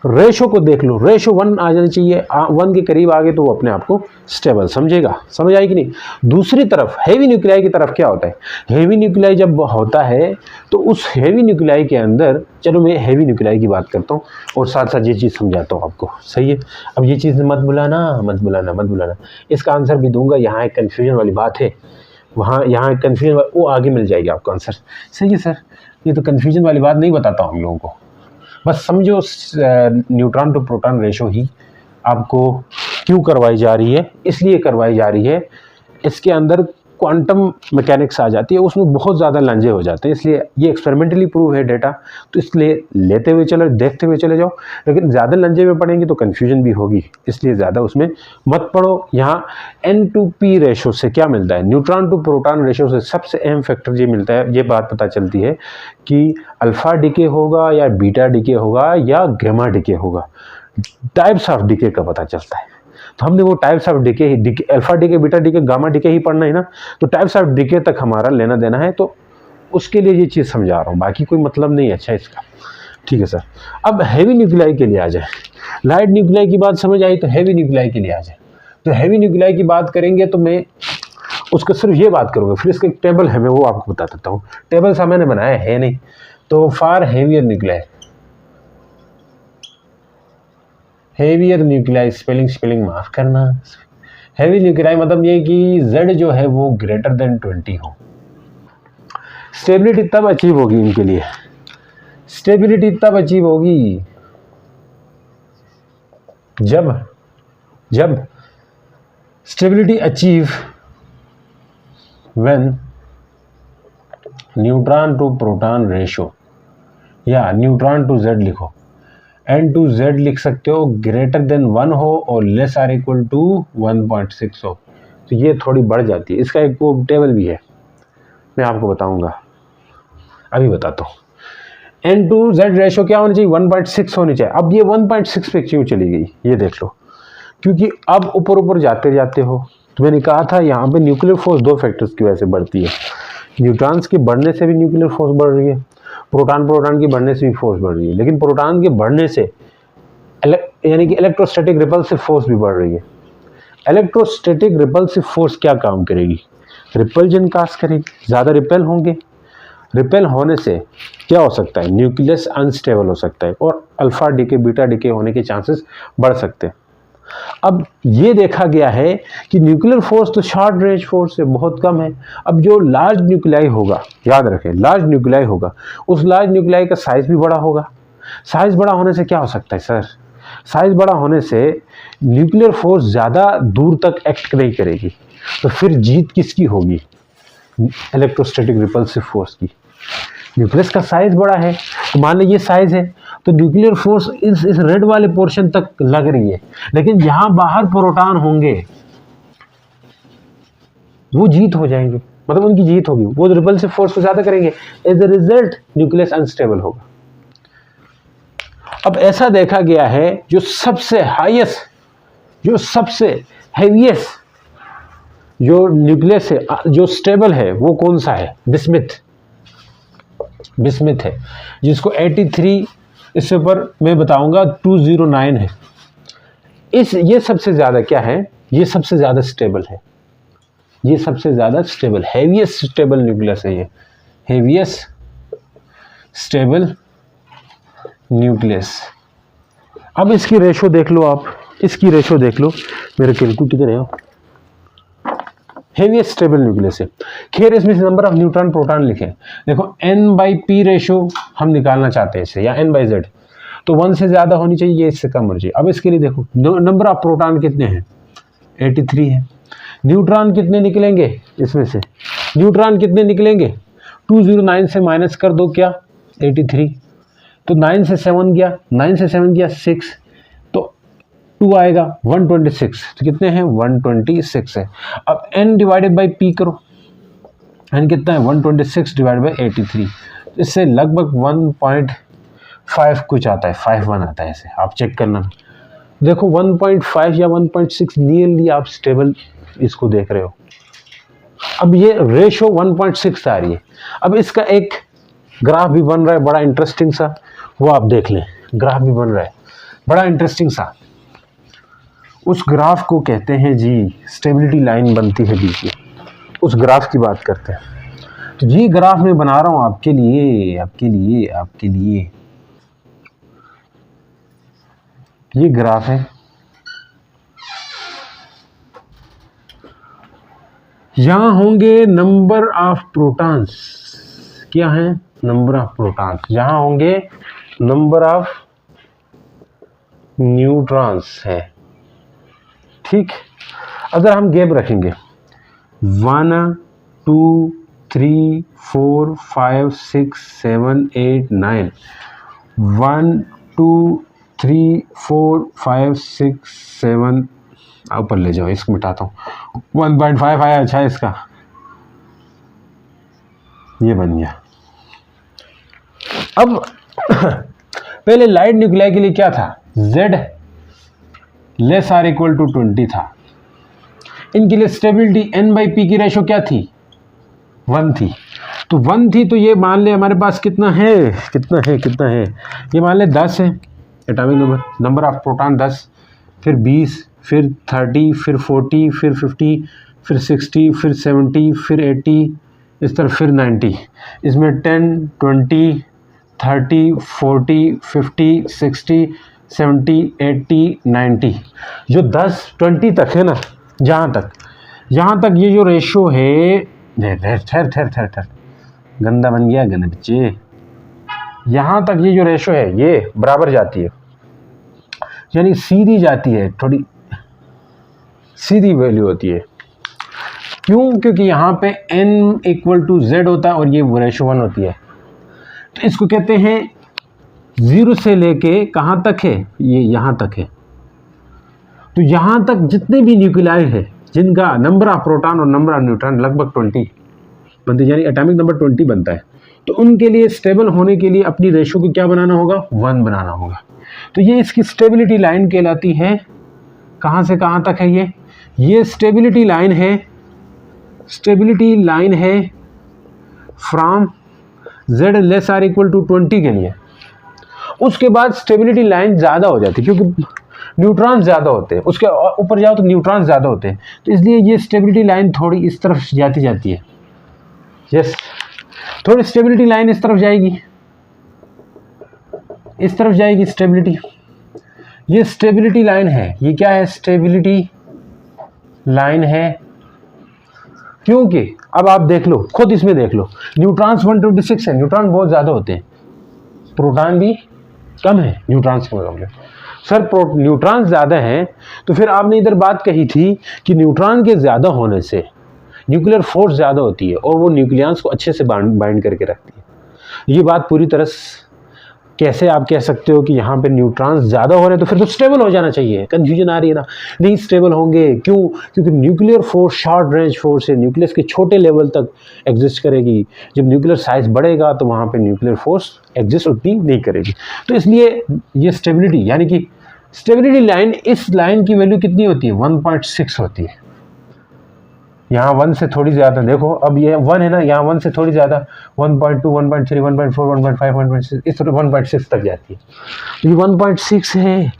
रेशो को देख लो, रेशो 1 आ जानी चाहिए, 1 के करीब आ गए तो वो अपने आप को स्टेबल समझेगा। समझ आई कि नहीं? दूसरी तरफ हैवी न्यूक्लियाई की तरफ क्या होता है, हैवी न्यूक्लियाई जब होता है तो उस हैवी न्यूक्लियाई के अंदर, चलो मैं हैवी न्यूक्लियाई की बात करता हूँ और साथ साथ ये चीज़ समझाता हूँ आपको, सही है? अब ये चीज़ मत बुलाना, इसका आंसर भी दूंगा। यहाँ एक कन्फ्यूजन वाली बात है, वहाँ यहाँ एक कन्फ्यूजन, वो आगे मिल जाएगी आपको आंसर। सही है सर, ये तो कन्फ्यूजन वाली बात नहीं बताता हूँ हम लोगों को, बस समझो न्यूट्रॉन टू प्रोटॉन रेशो ही आपको क्यों करवाई जा रही है, इसलिए करवाई जा रही है, इसके अंदर क्वांटम मैकेनिक्स आ जाती है, उसमें बहुत ज़्यादा लंजे हो जाते हैं, इसलिए ये एक्सपेरिमेंटली प्रूव है डेटा, तो इसलिए लेते हुए चलो, देखते हुए चले जाओ। लेकिन ज़्यादा लंजे में पढ़ेंगे तो कन्फ्यूजन भी होगी, इसलिए ज़्यादा उसमें मत पढ़ो। यहाँ N2P रेशो से क्या मिलता है, न्यूट्रॉन टू प्रोटॉन रेशो से सबसे अहम फैक्टर ये मिलता है, ये बात पता चलती है कि अल्फ़ा डीके होगा या बीटा डीके होगा या गामा डीके होगा, टाइप्स ऑफ डीके का पता चलता है। तो हमने वो टाइप्स ऑफ डीके ही, alpha decay, beta decay, gamma decay ही पढ़ना है ना, तो टाइप्स ऑफ डीके तक हमारा लेना देना है, तो उसके लिए ये चीज़ समझा रहा हूँ, बाकी कोई मतलब नहीं है। अच्छा इसका, ठीक है सर। अब हैवी न्यूक्लियाई के लिए आ जाए, लाइट न्यूक्लियाई की बात समझ आई, तो हैवी न्यूक्लियाई के लिए आ जाए। तो हैवी न्यूक्लियाई की बात करेंगे तो मैं उसको सिर्फ ये बात करूँगा, फिर इसका एक टेबल है, मैं वो आपको बता देता हूँ। टेबल सा मैंने बनाया है नहीं, तो for heavier nuclei, heavier nuclei, spelling माफ करना, हैवी न्यूक्लियाई मतलब ये कि Z जो है वो ग्रेटर देन 20 हो। स्टेबिलिटी तब अचीव होगी इनके लिए, स्टेबिलिटी तब अचीव होगी जब stability achieve when neutron to proton ratio, या न्यूट्रॉन टू Z लिखो, N टू Z लिख सकते हो, ग्रेटर देन 1 हो और लेस आर इक्वल टू 1.6 हो, तो ये थोड़ी बढ़ जाती है। इसका एक वो टेबल भी है, मैं आपको बताऊंगा, अभी बताता हूँ। N टू Z रेशो क्या होनी चाहिए, 1.6 होनी चाहिए। अब ये 1.6 पे क्यों चली गई, ये देख लो, क्योंकि अब ऊपर जाते जाते हो, तो मैंने कहा था यहाँ पे न्यूक्लियर फोर्स 2 फैक्टर्स की वजह से बढ़ती है। न्यूट्रॉन्स के बढ़ने से भी न्यूक्लियर फोर्स बढ़ रही है, प्रोटॉन के बढ़ने से भी फोर्स बढ़ रही है, लेकिन प्रोटॉन के बढ़ने से यानी कि इलेक्ट्रोस्टैटिक रिपल्सिव फोर्स भी बढ़ रही है। इलेक्ट्रोस्टैटिक रिपल्सिव फोर्स क्या काम करेगी, रिपल्जन कास्ट करेगी, ज़्यादा रिपेल होंगे, रिपेल होने से क्या हो सकता है, न्यूक्लियस अनस्टेबल हो सकता है और अल्फा डीके बीटा डीके होने के चांसेस बढ़ सकते हैं। अब ये देखा गया है कि न्यूक्लियर फोर्स तो शॉर्ट रेंज फोर्स से बहुत कम है। अब जो लार्ज न्यूक्लियाई होगा, याद रखें लार्ज न्यूक्लियाई होगा, उस लार्ज न्यूक्लियाई का साइज भी बड़ा होगा। साइज बड़ा होने से क्या हो सकता है सर, साइज बड़ा होने से न्यूक्लियर फोर्स ज़्यादा दूर तक एक्ट नहीं करेगी, तो फिर जीत किसकी होगी, इलेक्ट्रोस्टैटिक रिपल्सिव फोर्स की। न्यूक्लियस का साइज बड़ा है, तो मान लीजिए ये साइज है, तो न्यूक्लियर फोर्स इस रेड वाले पोर्शन तक लग रही है, लेकिन जहां बाहर प्रोटॉन होंगे वो जीत हो जाएंगे, मतलब उनकी जीत होगी, वो रिपल्सिव फोर्स को ज्यादा करेंगे, as a result nucleus unstable होगा। अब ऐसा देखा गया है जो सबसे हाईएस्ट, जो सबसे हैवीएस्ट जो न्यूक्लियस है, जो स्टेबल है, वो कौन सा है, बिस्मिथ है, जिसको 83, इससे ऊपर मैं बताऊंगा 209 है। ये सबसे ज्यादा क्या है, ये सबसे ज्यादा स्टेबल है, ये सबसे ज्यादा स्टेबल, हैवीएस्ट स्टेबल न्यूक्लियस है ये, हैवीएस्ट स्टेबल न्यूक्लियस। अब इसकी रेशो देख लो आप, इसकी रेशो देख लो, मेरे कैलकुलेटर किधर है, हेवीएस्ट स्टेबल न्यूक्लियस है। खैर इसमें से नंबर ऑफ न्यूट्रॉन प्रोटॉन लिखे, देखो N/P रेशो हम निकालना चाहते हैं इससे, या N/Z, तो 1 से ज़्यादा होनी चाहिए, ये इससे कम होनी चाहिए। अब इसके लिए देखो नंबर ऑफ प्रोटॉन कितने हैं, 83 है। न्यूट्रॉन कितने निकलेंगे, इसमें से न्यूट्रॉन कितने निकलेंगे, 209 से माइनस कर दो क्या, 83, तो 9 से 7 गया, 9 से 7 गया 6, तो 2 आएगा 126, तो कितने हैं 126 है। अब N/P करो, एन कितना है 126 डिवाइड बाई 83, इससे लगभग 1.5 कुछ आता है, 51 आता है। ऐसे आप चेक करना, देखो 1.5 या 1.6 नियरली आप स्टेबल इसको देख रहे हो। अब ये रेशो 1.6 आ रही है। अब इसका एक ग्राफ भी बन रहा है बड़ा इंटरेस्टिंग सा, वो आप देख लें। ग्राफ भी बन रहा है बड़ा इंटरेस्टिंग सा, उस ग्राफ को कहते हैं जी स्टेबिलिटी लाइन बनती है बीच में, उस ग्राफ की बात करते हैं। तो ये ग्राफ मैं बना रहा हूं आपके लिए, आपके लिए, आपके लिए। ये ग्राफ है, यहां होंगे नंबर ऑफ प्रोटॉन्स, क्या है नंबर ऑफ प्रोटॉन्स, यहां होंगे नंबर ऑफ न्यूट्रॉन्स है, ठीक। अगर हम गैप रखेंगे 1 2 3 4 5 6 7 8 9, 1 2 3 4 5 6 7, ऊपर ले जाओ, इसको मिटाता हूँ, 1.5 आया, अच्छा है इसका, ये बन गया। अब पहले लाइट न्यूक्लियाई के लिए क्या था, Z less or equal to 20 था, इनके लिए स्टेबिलिटी N/P की रेशो क्या थी, 1 थी। तो 1 थी, तो ये मान ले हमारे पास कितना है, कितना है, कितना है, ये मान ले 10 है atomic number, number of proton 10, फिर 20, फिर 30, फिर 40, फिर 50, फिर 60, फिर 70, फिर 80, इस तरह फिर 90, इसमें 10 20 30 40 50 60 70 80 90, जो 10 20 तक है ना, यहाँ तक ये जो रेशो है, ठहर गंदा बन गया गंदे बच्चे, यहाँ तक ये जो रेशो है ये बराबर जाती है, यानी सीधी जाती है, थोड़ी सीधी वैल्यू होती है। क्यों, क्योंकि यहाँ पे n इक्वल टू Z होता है और ये रेशो 1 होती है। तो इसको कहते हैं 0 से लेके कहाँ तक है, ये यहाँ तक है। तो यहाँ तक जितने भी न्यूक्लियाई है जिनका नंबर ऑफ प्रोटॉन और नंबर ऑफ न्यूट्रॉन लगभग 20 बनते, यानी एटॉमिक नंबर 20 बनता है, तो उनके लिए स्टेबल होने के लिए अपनी रेशो को क्या बनाना होगा, 1 बनाना होगा। तो ये इसकी स्टेबिलिटी लाइन कहलाती है। कहाँ से कहाँ तक है ये स्टेबिलिटी लाइन है, स्टेबिलिटी लाइन है from Z less or equal to 20 के लिए। उसके बाद स्टेबिलिटी लाइन ज़्यादा हो जाती है क्योंकि न्यूट्रॉन ज़्यादा होते हैं, उसके ऊपर जाओ तो न्यूट्रॉन ज़्यादा होते हैं, तो इसलिए ये स्टेबिलिटी लाइन थोड़ी इस तरफ जाती है। यस, थोड़ी स्टेबिलिटी लाइन इस तरफ जाएगी, इस तरफ जाएगी स्टेबिलिटी। ये स्टेबिलिटी लाइन है, ये क्या है, स्टेबिलिटी लाइन है। क्योंकि अब आप देख लो, खुद इसमें देख लो, न्यूट्रॉन्स 126 है, न्यूट्रॉन बहुत ज़्यादा होते हैं, प्रोटॉन भी कम है न्यूट्रॉन्स के मुकाबले। सर न्यूट्रॉन ज़्यादा हैं, तो फिर आपने इधर बात कही थी कि न्यूट्रॉन के ज़्यादा होने से न्यूक्लियर फोर्स ज़्यादा होती है और वो न्यूक्लियस को अच्छे से बाइंड करके रखती है। ये बात पूरी तरह कैसे आप कह सकते हो कि यहाँ पे न्यूट्रॉन्स ज़्यादा हो रहे हैं तो फिर तो स्टेबल हो जाना चाहिए, कंफ्यूजन आ रही है ना। नहीं स्टेबल होंगे, क्यों, क्योंकि nuclear force short range force है, न्यूक्लियस के छोटे लेवल तक एग्जिस्ट करेगी। जब न्यूक्लियर साइज बढ़ेगा तो वहाँ पे न्यूक्लियर फोर्स एग्जिस्ट उतनी नहीं करेगी। तो इसलिए ये स्टेबिलिटी, यानी कि स्टेबिलिटी लाइन, इस लाइन की वैल्यू कितनी होती है, 1.6 होती है। यहाँ 1 से थोड़ी ज़्यादा, देखो अब ये 1 है ना, यहाँ 1 से थोड़ी ज़्यादा 1.2 1.3 1.4 1.5 1.6 इस तरह 1.6 तक जाती है। ये 1.6 है,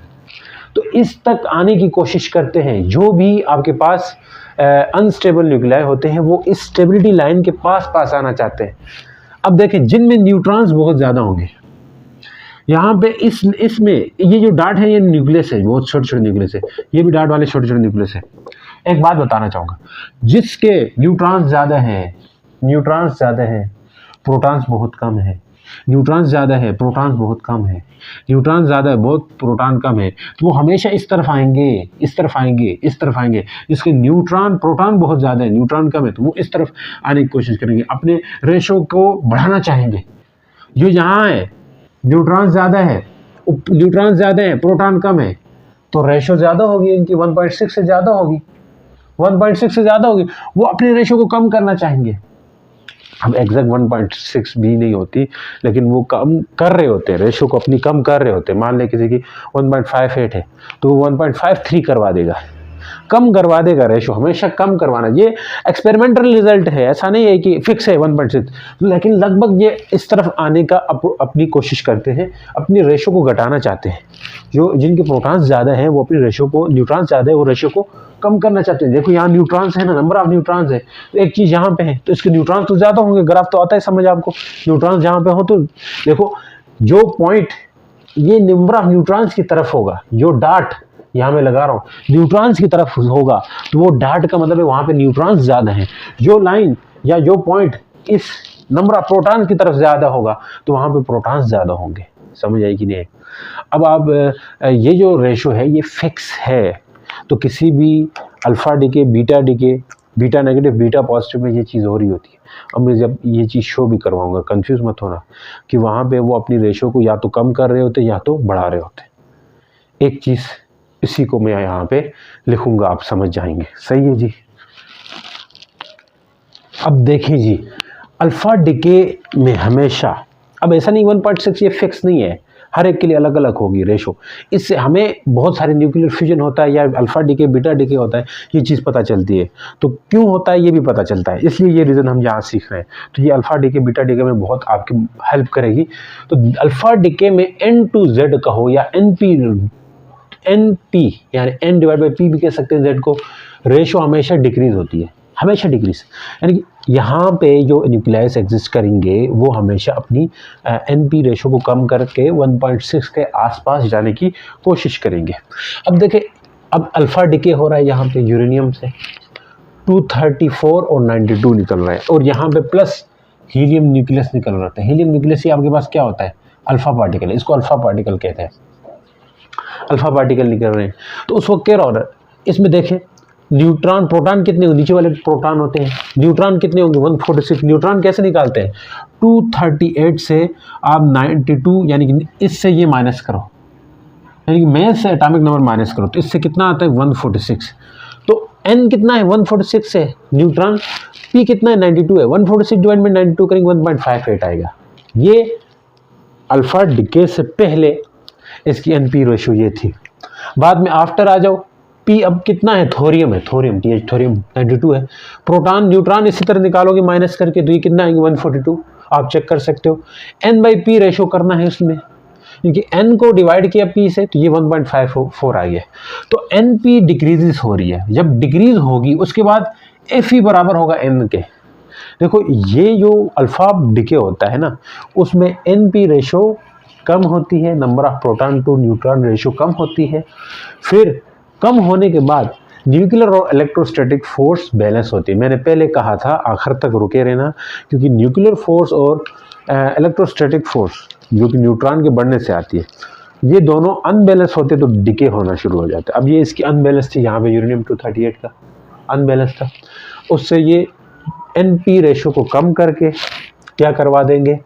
तो इस तक आने की कोशिश करते हैं। जो भी आपके पास अनस्टेबल न्यूक्लियाई होते हैं वो इस स्टेबिलिटी लाइन के पास आना चाहते हैं। अब देखें, जिनमें न्यूट्रॉन्स बहुत ज़्यादा होंगे, यहाँ पे इसमें ये जो डाट है ये न्यूक्लियस है, बहुत छोटे छोटे न्यूक्लियस है, ये भी डाट वाले छोटे छोटे न्यूक्लियस है। एक बात बताना चाहूँगा, जिसके न्यूट्रॉन्स ज़्यादा हैं, न्यूट्रॉन्स ज़्यादा है, प्रोटॉन्स बहुत कम है, न्यूट्रॉन्स ज़्यादा है, प्रोटॉन्स बहुत कम है, न्यूट्रॉन ज़्यादा है, बहुत प्रोटॉन कम है, तो वो हमेशा इस तरफ आएंगे, इस तरफ आएंगे, इस तरफ आएंगे। जिसके प्रोटॉन बहुत ज़्यादा है, न्यूट्रॉन कम है, तो वो इस तरफ आने की कोशिश करेंगे, अपने रेशो को बढ़ाना चाहेंगे। जो यहाँ है न्यूट्रॉन ज़्यादा है, प्रोटॉन कम है, तो रेशो ज़्यादा होगी इनकी, 1.6 से ज़्यादा होगी, 1.6 से ज़्यादा होगी। वो अपने रेशो को कम करना चाहेंगे, अब एग्जैक्ट 1.6 भी नहीं होती, लेकिन वो कम कर रहे होते हैं, रेशो को अपनी कम कर रहे होते हैं। मान लें किसी की 1.58 है तो वो 1.53 करवा देगा, कम करवा देगा। रेशो हमेशा कम करवाना, ये एक्सपेरिमेंटल रिजल्ट है, ऐसा नहीं है कि फिक्स है 1.6, लेकिन लगभग ये इस तरफ आने का अपनी कोशिश करते हैं, अपनी रेशो को घटाना चाहते हैं। जो जिनके प्रोटॉन्स ज़्यादा हैं वो अपनी रेशो को, न्यूट्रॉन्स ज़्यादा है वो रेशो को कम करना चाहते हैं। देखो यहाँ न्यूट्रॉन्स है ना, नंबर ऑफ न्यूट्रॉन्स है, तो एक चीज़ यहाँ पे है तो इसके न्यूट्रॉन्स तो ज़्यादा होंगे, ग्राफ तो आता है समझ आपको। न्यूट्रॉन्स जहाँ पे हो तो देखो जो पॉइंट ये नंबर ऑफ न्यूट्रॉन्स की तरफ होगा, जो डार्ट यहाँ मैं लगा रहा हूँ न्यूट्रॉन्स की तरफ होगा, तो वो डार्ट का मतलब है वहाँ पे न्यूट्रॉन्स ज़्यादा हैं। जो लाइन या जो पॉइंट इस नंबर ऑफ प्रोटॉन की तरफ ज़्यादा होगा तो वहाँ पे प्रोटॉन्स ज़्यादा होंगे। समझ आई कि नहीं? अब आप ये जो रेशो है ये फिक्स है, तो किसी भी alpha decay, beta decay, beta negative, beta positive में ये चीज़ हो रही होती है। अब मैं जब ये चीज़ शो भी करवाऊंगा, कंफ्यूज मत होना कि वहाँ पे वो अपनी रेशो को या तो कम कर रहे होते या तो बढ़ा रहे होते। एक चीज़ इसी को मैं यहाँ पे लिखूंगा, आप समझ जाएंगे। सही है जी। अब देखिए जी, अल्फा डिके में हमेशा, अब ऐसा नहीं 1.6 ये फिक्स नहीं है, हर एक के लिए अलग अलग होगी रेशो। इससे हमें बहुत सारे न्यूक्लियर फ्यूजन होता है या अल्फा डिके, बीटा डिके होता है, ये चीज़ पता चलती है। तो क्यों होता है ये भी पता चलता है, इसलिए ये रीज़न हम यहाँ सीख रहे हैं। तो ये अल्फा डिके, बीटा डिके में बहुत आपकी हेल्प करेगी। तो अल्फा डिके में N2Z कहो या NP यानी N/P भी कह सकते हैं, Z को, रेशो हमेशा डिक्रीज होती है, हमेशा डिक्रीज। यानी कि यहाँ पे जो न्यूक्लियस एग्जिस्ट करेंगे वो हमेशा अपनी NP रेशो को कम करके 1.6 के आसपास जाने की कोशिश करेंगे। अब देखें, अब अल्फा डिके हो रहा है यहाँ पे यूरेनियम से 234 और 92 निकल रहा है, और यहाँ पे प्लस हीलियम न्यूक्लियस निकल रहा है। हीलियम न्यूक्लियस ही आपके पास क्या होता है, अल्फा पार्टिकल, इसको अल्फा पार्टिकल कहते हैं। अल्फा पार्टिकल निकल रहे हैं, तो उस वक्त क्या हो रहा है, इसमें देखें न्यूट्रॉन, प्रोटॉन कितने होंगे, नीचे वाले प्रोटॉन होते हैं, न्यूट्रॉन कितने होंगे 146। न्यूट्रॉन कैसे निकालते हैं, 238 से आप 92 यानी कि इससे ये माइनस करो, यानी कि मैथ से एटॉमिक नंबर माइनस करो, तो इससे कितना आता है 146। तो n कितना है 146 है न्यूट्रॉन, p कितना है 92 है, 146 डिवाइड में 92 करेंगे 1.58 आएगा। ये अल्फा डिके से पहले इसकी NP रेशो ये थी। बाद में आफ्टर आ जाओ, P अब कितना है, थोरियम है, थोरियम TH थोरियम 92 है। प्रोटॉन न्यूट्रॉन इसी तरह निकालोगे माइनस करके, तो ये कितना आएंगे 142, आप चेक कर सकते हो। N/P रेशो करना है उसमें, क्योंकि N को डिवाइड किया P से तो ये 1.54 आई है। तो NP डिक्रीजेस हो रही है, जब डिक्रीज होगी उसके बाद Fe बराबर होगा N के। देखो ये जो अल्फा डिके होता है ना, उसमें NP रेशो कम होती है, number of proton to neutron ratio कम होती है। फिर कम होने के बाद न्यूक्लियर और इलेक्ट्रोस्टैटिक फोर्स बैलेंस होती है। मैंने पहले कहा था, आखिर तक रुके रहना, क्योंकि न्यूक्लियर फोर्स और इलेक्ट्रोस्टैटिक फोर्स जो कि न्यूट्रॉन के बढ़ने से आती है, ये दोनों अनबैलेंस होते तो डिके होना शुरू हो जाता है। अब ये इसकी अनबैलेंस थी, यहाँ पे यूरेनियम 238 का अनबैलेंस था, उससे ये NP रेशो को कम करके क्या करवा देंगे,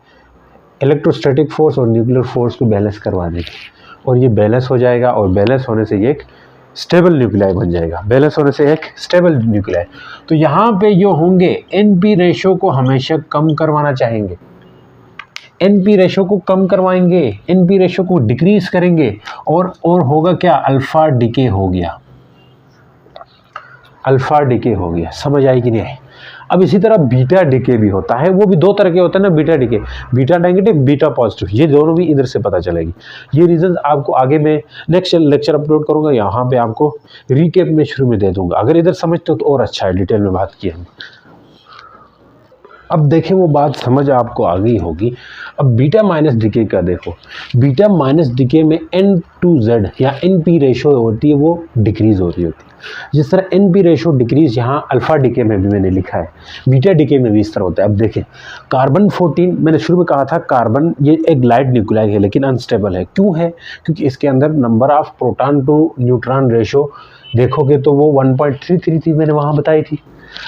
इलेक्ट्रोस्टैटिक फोर्स और न्यूक्लियर फोर्स को बैलेंस करवा देंगे, और ये बैलेंस हो जाएगा, और बैलेंस होने से ये एक स्टेबल न्यूक्लियाई बन जाएगा, बैलेंस होने से एक स्टेबल न्यूक्लियाई। तो यहाँ पे जो होंगे NP रेशो को हमेशा कम करवाना चाहेंगे, NP रेशो को कम करवाएंगे, NP रेशो को डिक्रीज करेंगे, और होगा क्या, अल्फा डिके हो गया, अल्फा डिके हो गया। समझ आई कि नहीं? अब इसी तरह बीटा डिके भी होता है, वो भी दो तरह के होते हैं ना, beta decay, beta negative, beta positive, ये दोनों भी इधर से पता चलेगी। ये रीजन आपको आगे मैं नेक्स्ट लेक्चर अपलोड करूंगा, यहाँ पे आपको रिकेप में शुरू में दे दूंगा। अगर इधर समझते हो तो और अच्छा है, डिटेल में बात की हम। अब देखें वो बात समझ आपको आ गई होगी। अब बीटा माइनस डिके का देखो, बीटा माइनस डिके में N2Z या NP रेशो होती है, वो डिक्रीज हो रही होती है। जिस तरह NP रेशो डिक्रीज यहाँ अल्फा डिके में भी मैंने लिखा है, बीटा डिके में भी इस तरह होता है। अब देखें कार्बन 14, मैंने शुरू में कहा था कार्बन ये एक लाइट न्यूक्लियाई है लेकिन अनस्टेबल है। क्यों है? क्योंकि इसके अंदर number of proton to neutron ratio देखोगे तो वो 1.33 थी, मैंने वहाँ बताई थी।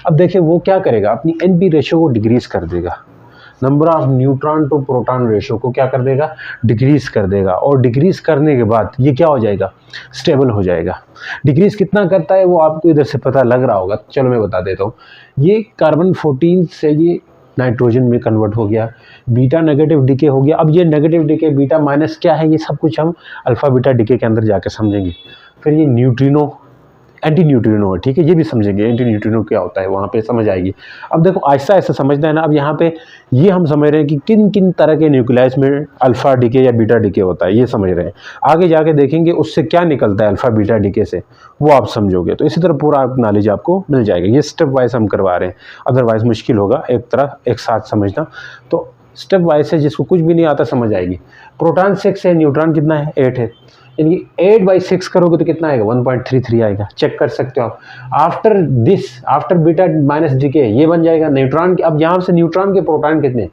अब देखिए वो क्या करेगा, अपनी NP रेशो को डिक्रीज कर देगा, number of neutron to proton ratio को क्या कर देगा, डिक्रीज कर देगा, और डिक्रीज करने के बाद ये क्या हो जाएगा, स्टेबल हो जाएगा। डिक्रीज कितना करता है वो आपको इधर से पता लग रहा होगा, चलो मैं बता देता हूँ। ये कार्बन 14 से ये नाइट्रोजन में कन्वर्ट हो गया, बीटा नेगेटिव डिके हो गया। अब ये नेगेटिव डिके बीटा माइनस क्या है, ये सब कुछ हम अल्फ़ा बीटा डिके के अंदर जाके समझेंगे। फिर ये न्यूट्रिनो एंटी न्यूट्रिनो है, ठीक है, ये भी समझेंगे एंटी न्यूट्रिनो क्या होता है, वहाँ पे समझ आएगी। अब देखो आहिस्ता आहिस्ता समझना है ना। अब यहाँ पे ये हम समझ रहे हैं कि किन किन तरह के न्यूक्लियस में अल्फ़ा डिके या बीटा डिके होता है, ये समझ रहे हैं। आगे जाके देखेंगे उससे क्या निकलता है अल्फ़ा बीटा डिके से, वो आप समझोगे। तो इसी तरह पूरा नॉलेज आपको मिल जाएगा। ये स्टेप वाइज हम करवा रहे हैं, अदरवाइज मुश्किल होगा एक तरह एक साथ समझना। तो स्टेप वाइज से जिसको कुछ भी नहीं आता समझ आएगी। प्रोटॉन 6 है, न्यूट्रॉन कितना है 8 है, यानी 8/6 करोगे तो कितना आएगा 1.33 आएगा। चेक कर सकते हो आप। आफ्टर बीटा माइनस डीके ये बन जाएगा न्यूट्रॉन के। अब यहाँ से न्यूट्रॉन के प्रोटॉन कितने,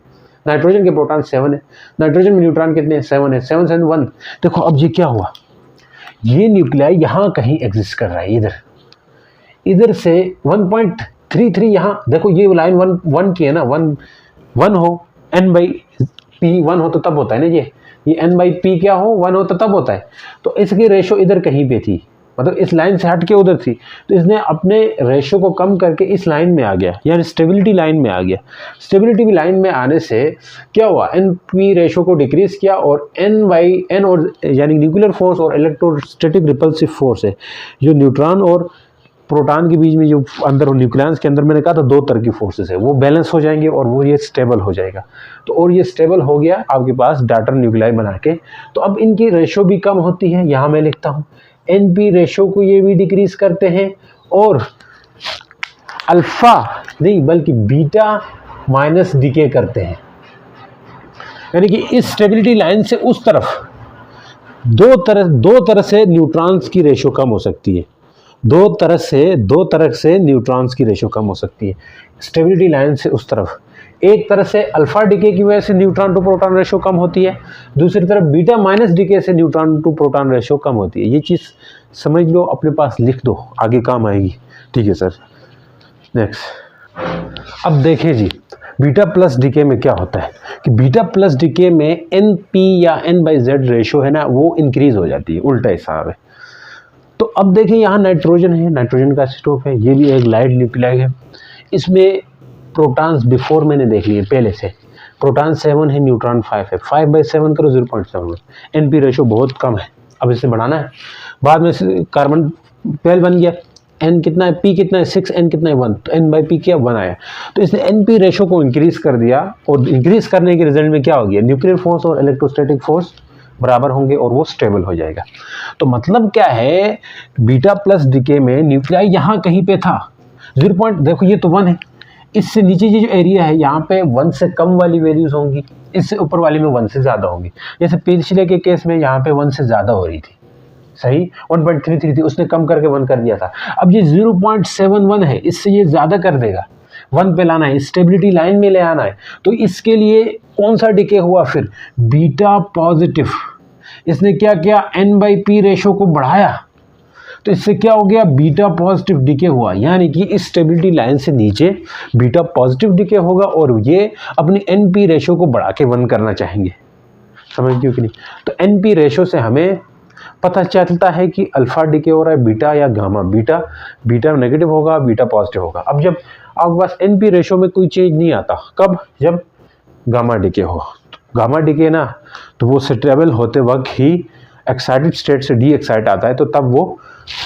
नाइट्रोजन के प्रोटॉन 7 है, नाइट्रोजन में न्यूट्रॉन कितने 7 है, 7 से 1। देखो अब ये क्या हुआ, ये न्यूक्लियाई यहाँ कहीं एग्जिस्ट कर रहा है, इधर से 1.33 यहाँ देखो, ये लाइन 1 की है ना, 1 हो, n/p 1 हो तो तब होता है ना, ये n/p क्या हो 1 हो तो तब होता है। तो इसकी रेशो इधर कहीं पे थी, मतलब इस लाइन से हट के उधर थी, तो इसने अपने रेशो को कम करके इस लाइन में आ गया, यानी स्टेबिलिटी लाइन में आ गया। स्टेबिलिटी लाइन में आने से क्या हुआ, np रेशो को डिक्रीज किया और n/n और यानी न्यूक्लियर फोर्स और इलेक्ट्रोस्टैटिक रिपल्सिव फोर्स है जो न्यूट्रॉन और प्रोटॉन के बीच में जो अंदर न्यूक्लियस के अंदर मैंने कहा था 2 तरह की फोर्सेस है, वो बैलेंस हो जाएंगे और वो ये स्टेबल हो जाएगा। तो और ये स्टेबल हो गया आपके पास डाटर न्यूक्लियाई बना के। तो अब इनकी रेशो भी कम होती है, यहाँ मैं लिखता हूँ एनपी रेशो को ये भी डिक्रीज करते हैं और अल्फा नहीं बल्कि बीटा माइनस डीके करते हैं, यानी कि इस स्टेबिलिटी लाइन से उस तरफ दो तरह से न्यूट्रॉन्स की रेशो कम हो सकती है, दो तरह से न्यूट्रॉन्स की रेशो कम हो सकती है स्टेबिलिटी लाइन से उस तरफ। एक तरह से अल्फा डीके की वजह से न्यूट्रॉन टू प्रोटॉन रेशो कम होती है, दूसरी तरफ बीटा माइनस डीके से न्यूट्रॉन टू प्रोटॉन रेशो कम होती है। ये चीज़ समझ लो, अपने पास लिख दो, आगे काम आएगी। ठीक है सर, नेक्स्ट। अब देखें जी, बीटा प्लस डीके में क्या होता है कि बीटा प्लस डीके में एन पी या n/z रेशो है ना, वो इंक्रीज हो जाती है, उल्टा हिसाब है। तो अब देखें यहाँ नाइट्रोजन है, नाइट्रोजन का आइसोटोप है, ये भी एक लाइट न्यूक्लियाई है। इसमें प्रोटॉन्स बिफोर मैंने देख लिए पहले से, प्रोटॉन 7 है, न्यूट्रॉन 5 है, 5/7 करो 0.7, एनपी रेशो बहुत कम है, अब इसे बढ़ाना है। बाद में कार्बन 12 बन गया, एन कितना है, पी कितना है 6, एन कितना है 1, तो n/p क्या 1 आया। तो इसने एनपी रेशो को इंक्रीज कर दिया और इंक्रीज करने के रिजल्ट में क्या हो गया, न्यूक्लियर फोर्स और इलेक्ट्रोस्टैटिक फोर्स बराबर होंगे और वो स्टेबल हो जाएगा। तो मतलब क्या है, बीटा प्लस डीके में न्यूक्लियाई यहाँ कहीं पे था 0. देखो ये तो 1 है, इससे नीचे ये जो एरिया है यहाँ पे 1 से कम वाली वैल्यूज होंगी, इससे ऊपर वाली में 1 से ज़्यादा होंगी। जैसे पिछले के केस में यहाँ पे 1 से ज़्यादा हो रही थी, सही 1.33 थी, उसने कम करके 1 कर दिया था। अब ये 0.71 है, इससे ये ज़्यादा कर देगा, 1 पे लाना है, स्टेबिलिटी लाइन में ले आना है। तो इसके लिए कौन सा डीके हुआ, फिर बीटा पॉजिटिव। इसने क्या किया, n/p रेशो को बढ़ाया, तो इससे क्या हो गया, बीटा पॉजिटिव डीके हुआ, यानी कि इस स्टेबिलिटी लाइन से नीचे बीटा पॉजिटिव डीके होगा और ये अपनी np रेशो को बढ़ा के 1 करना चाहेंगे। समझ गए कि नहीं। तो np रेशो से हमें पता चलता है कि अल्फा डीके हो रहा है, बीटा या गामा। बीटा नेगेटिव होगा, बीटा पॉजिटिव होगा। अब जब आपके पास np रेशो में कोई चेंज नहीं आता, कब, जब गामा डीके हो। गामा डीके ना, तो वो स्टेबल होते वक्त ही एक्साइटेड स्टेट से डी एक्साइट आता है, तो तब वो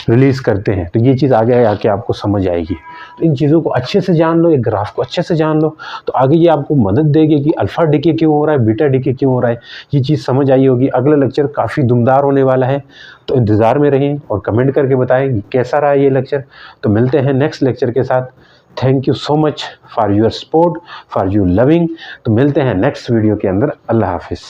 रिलीज करते हैं। तो ये चीज़ आगे आके आपको समझ आएगी। तो इन चीज़ों को अच्छे से जान लो, एक ग्राफ को अच्छे से जान लो, तो आगे ये आपको मदद देगी कि अल्फा डीके क्यों हो रहा है, बीटा डीके क्यों हो रहा है। ये चीज़ समझ आई होगी। अगला लेक्चर काफ़ी दुमदार होने वाला है, तो इंतज़ार में रहें और कमेंट करके बताएं कैसा रहा ये लेक्चर। तो मिलते हैं नेक्स्ट लेक्चर के साथ। Thank you so much for your support, for your loving. तो मिलते हैं नेक्स्ट वीडियो के अंदर। अल्लाह हाफिज़।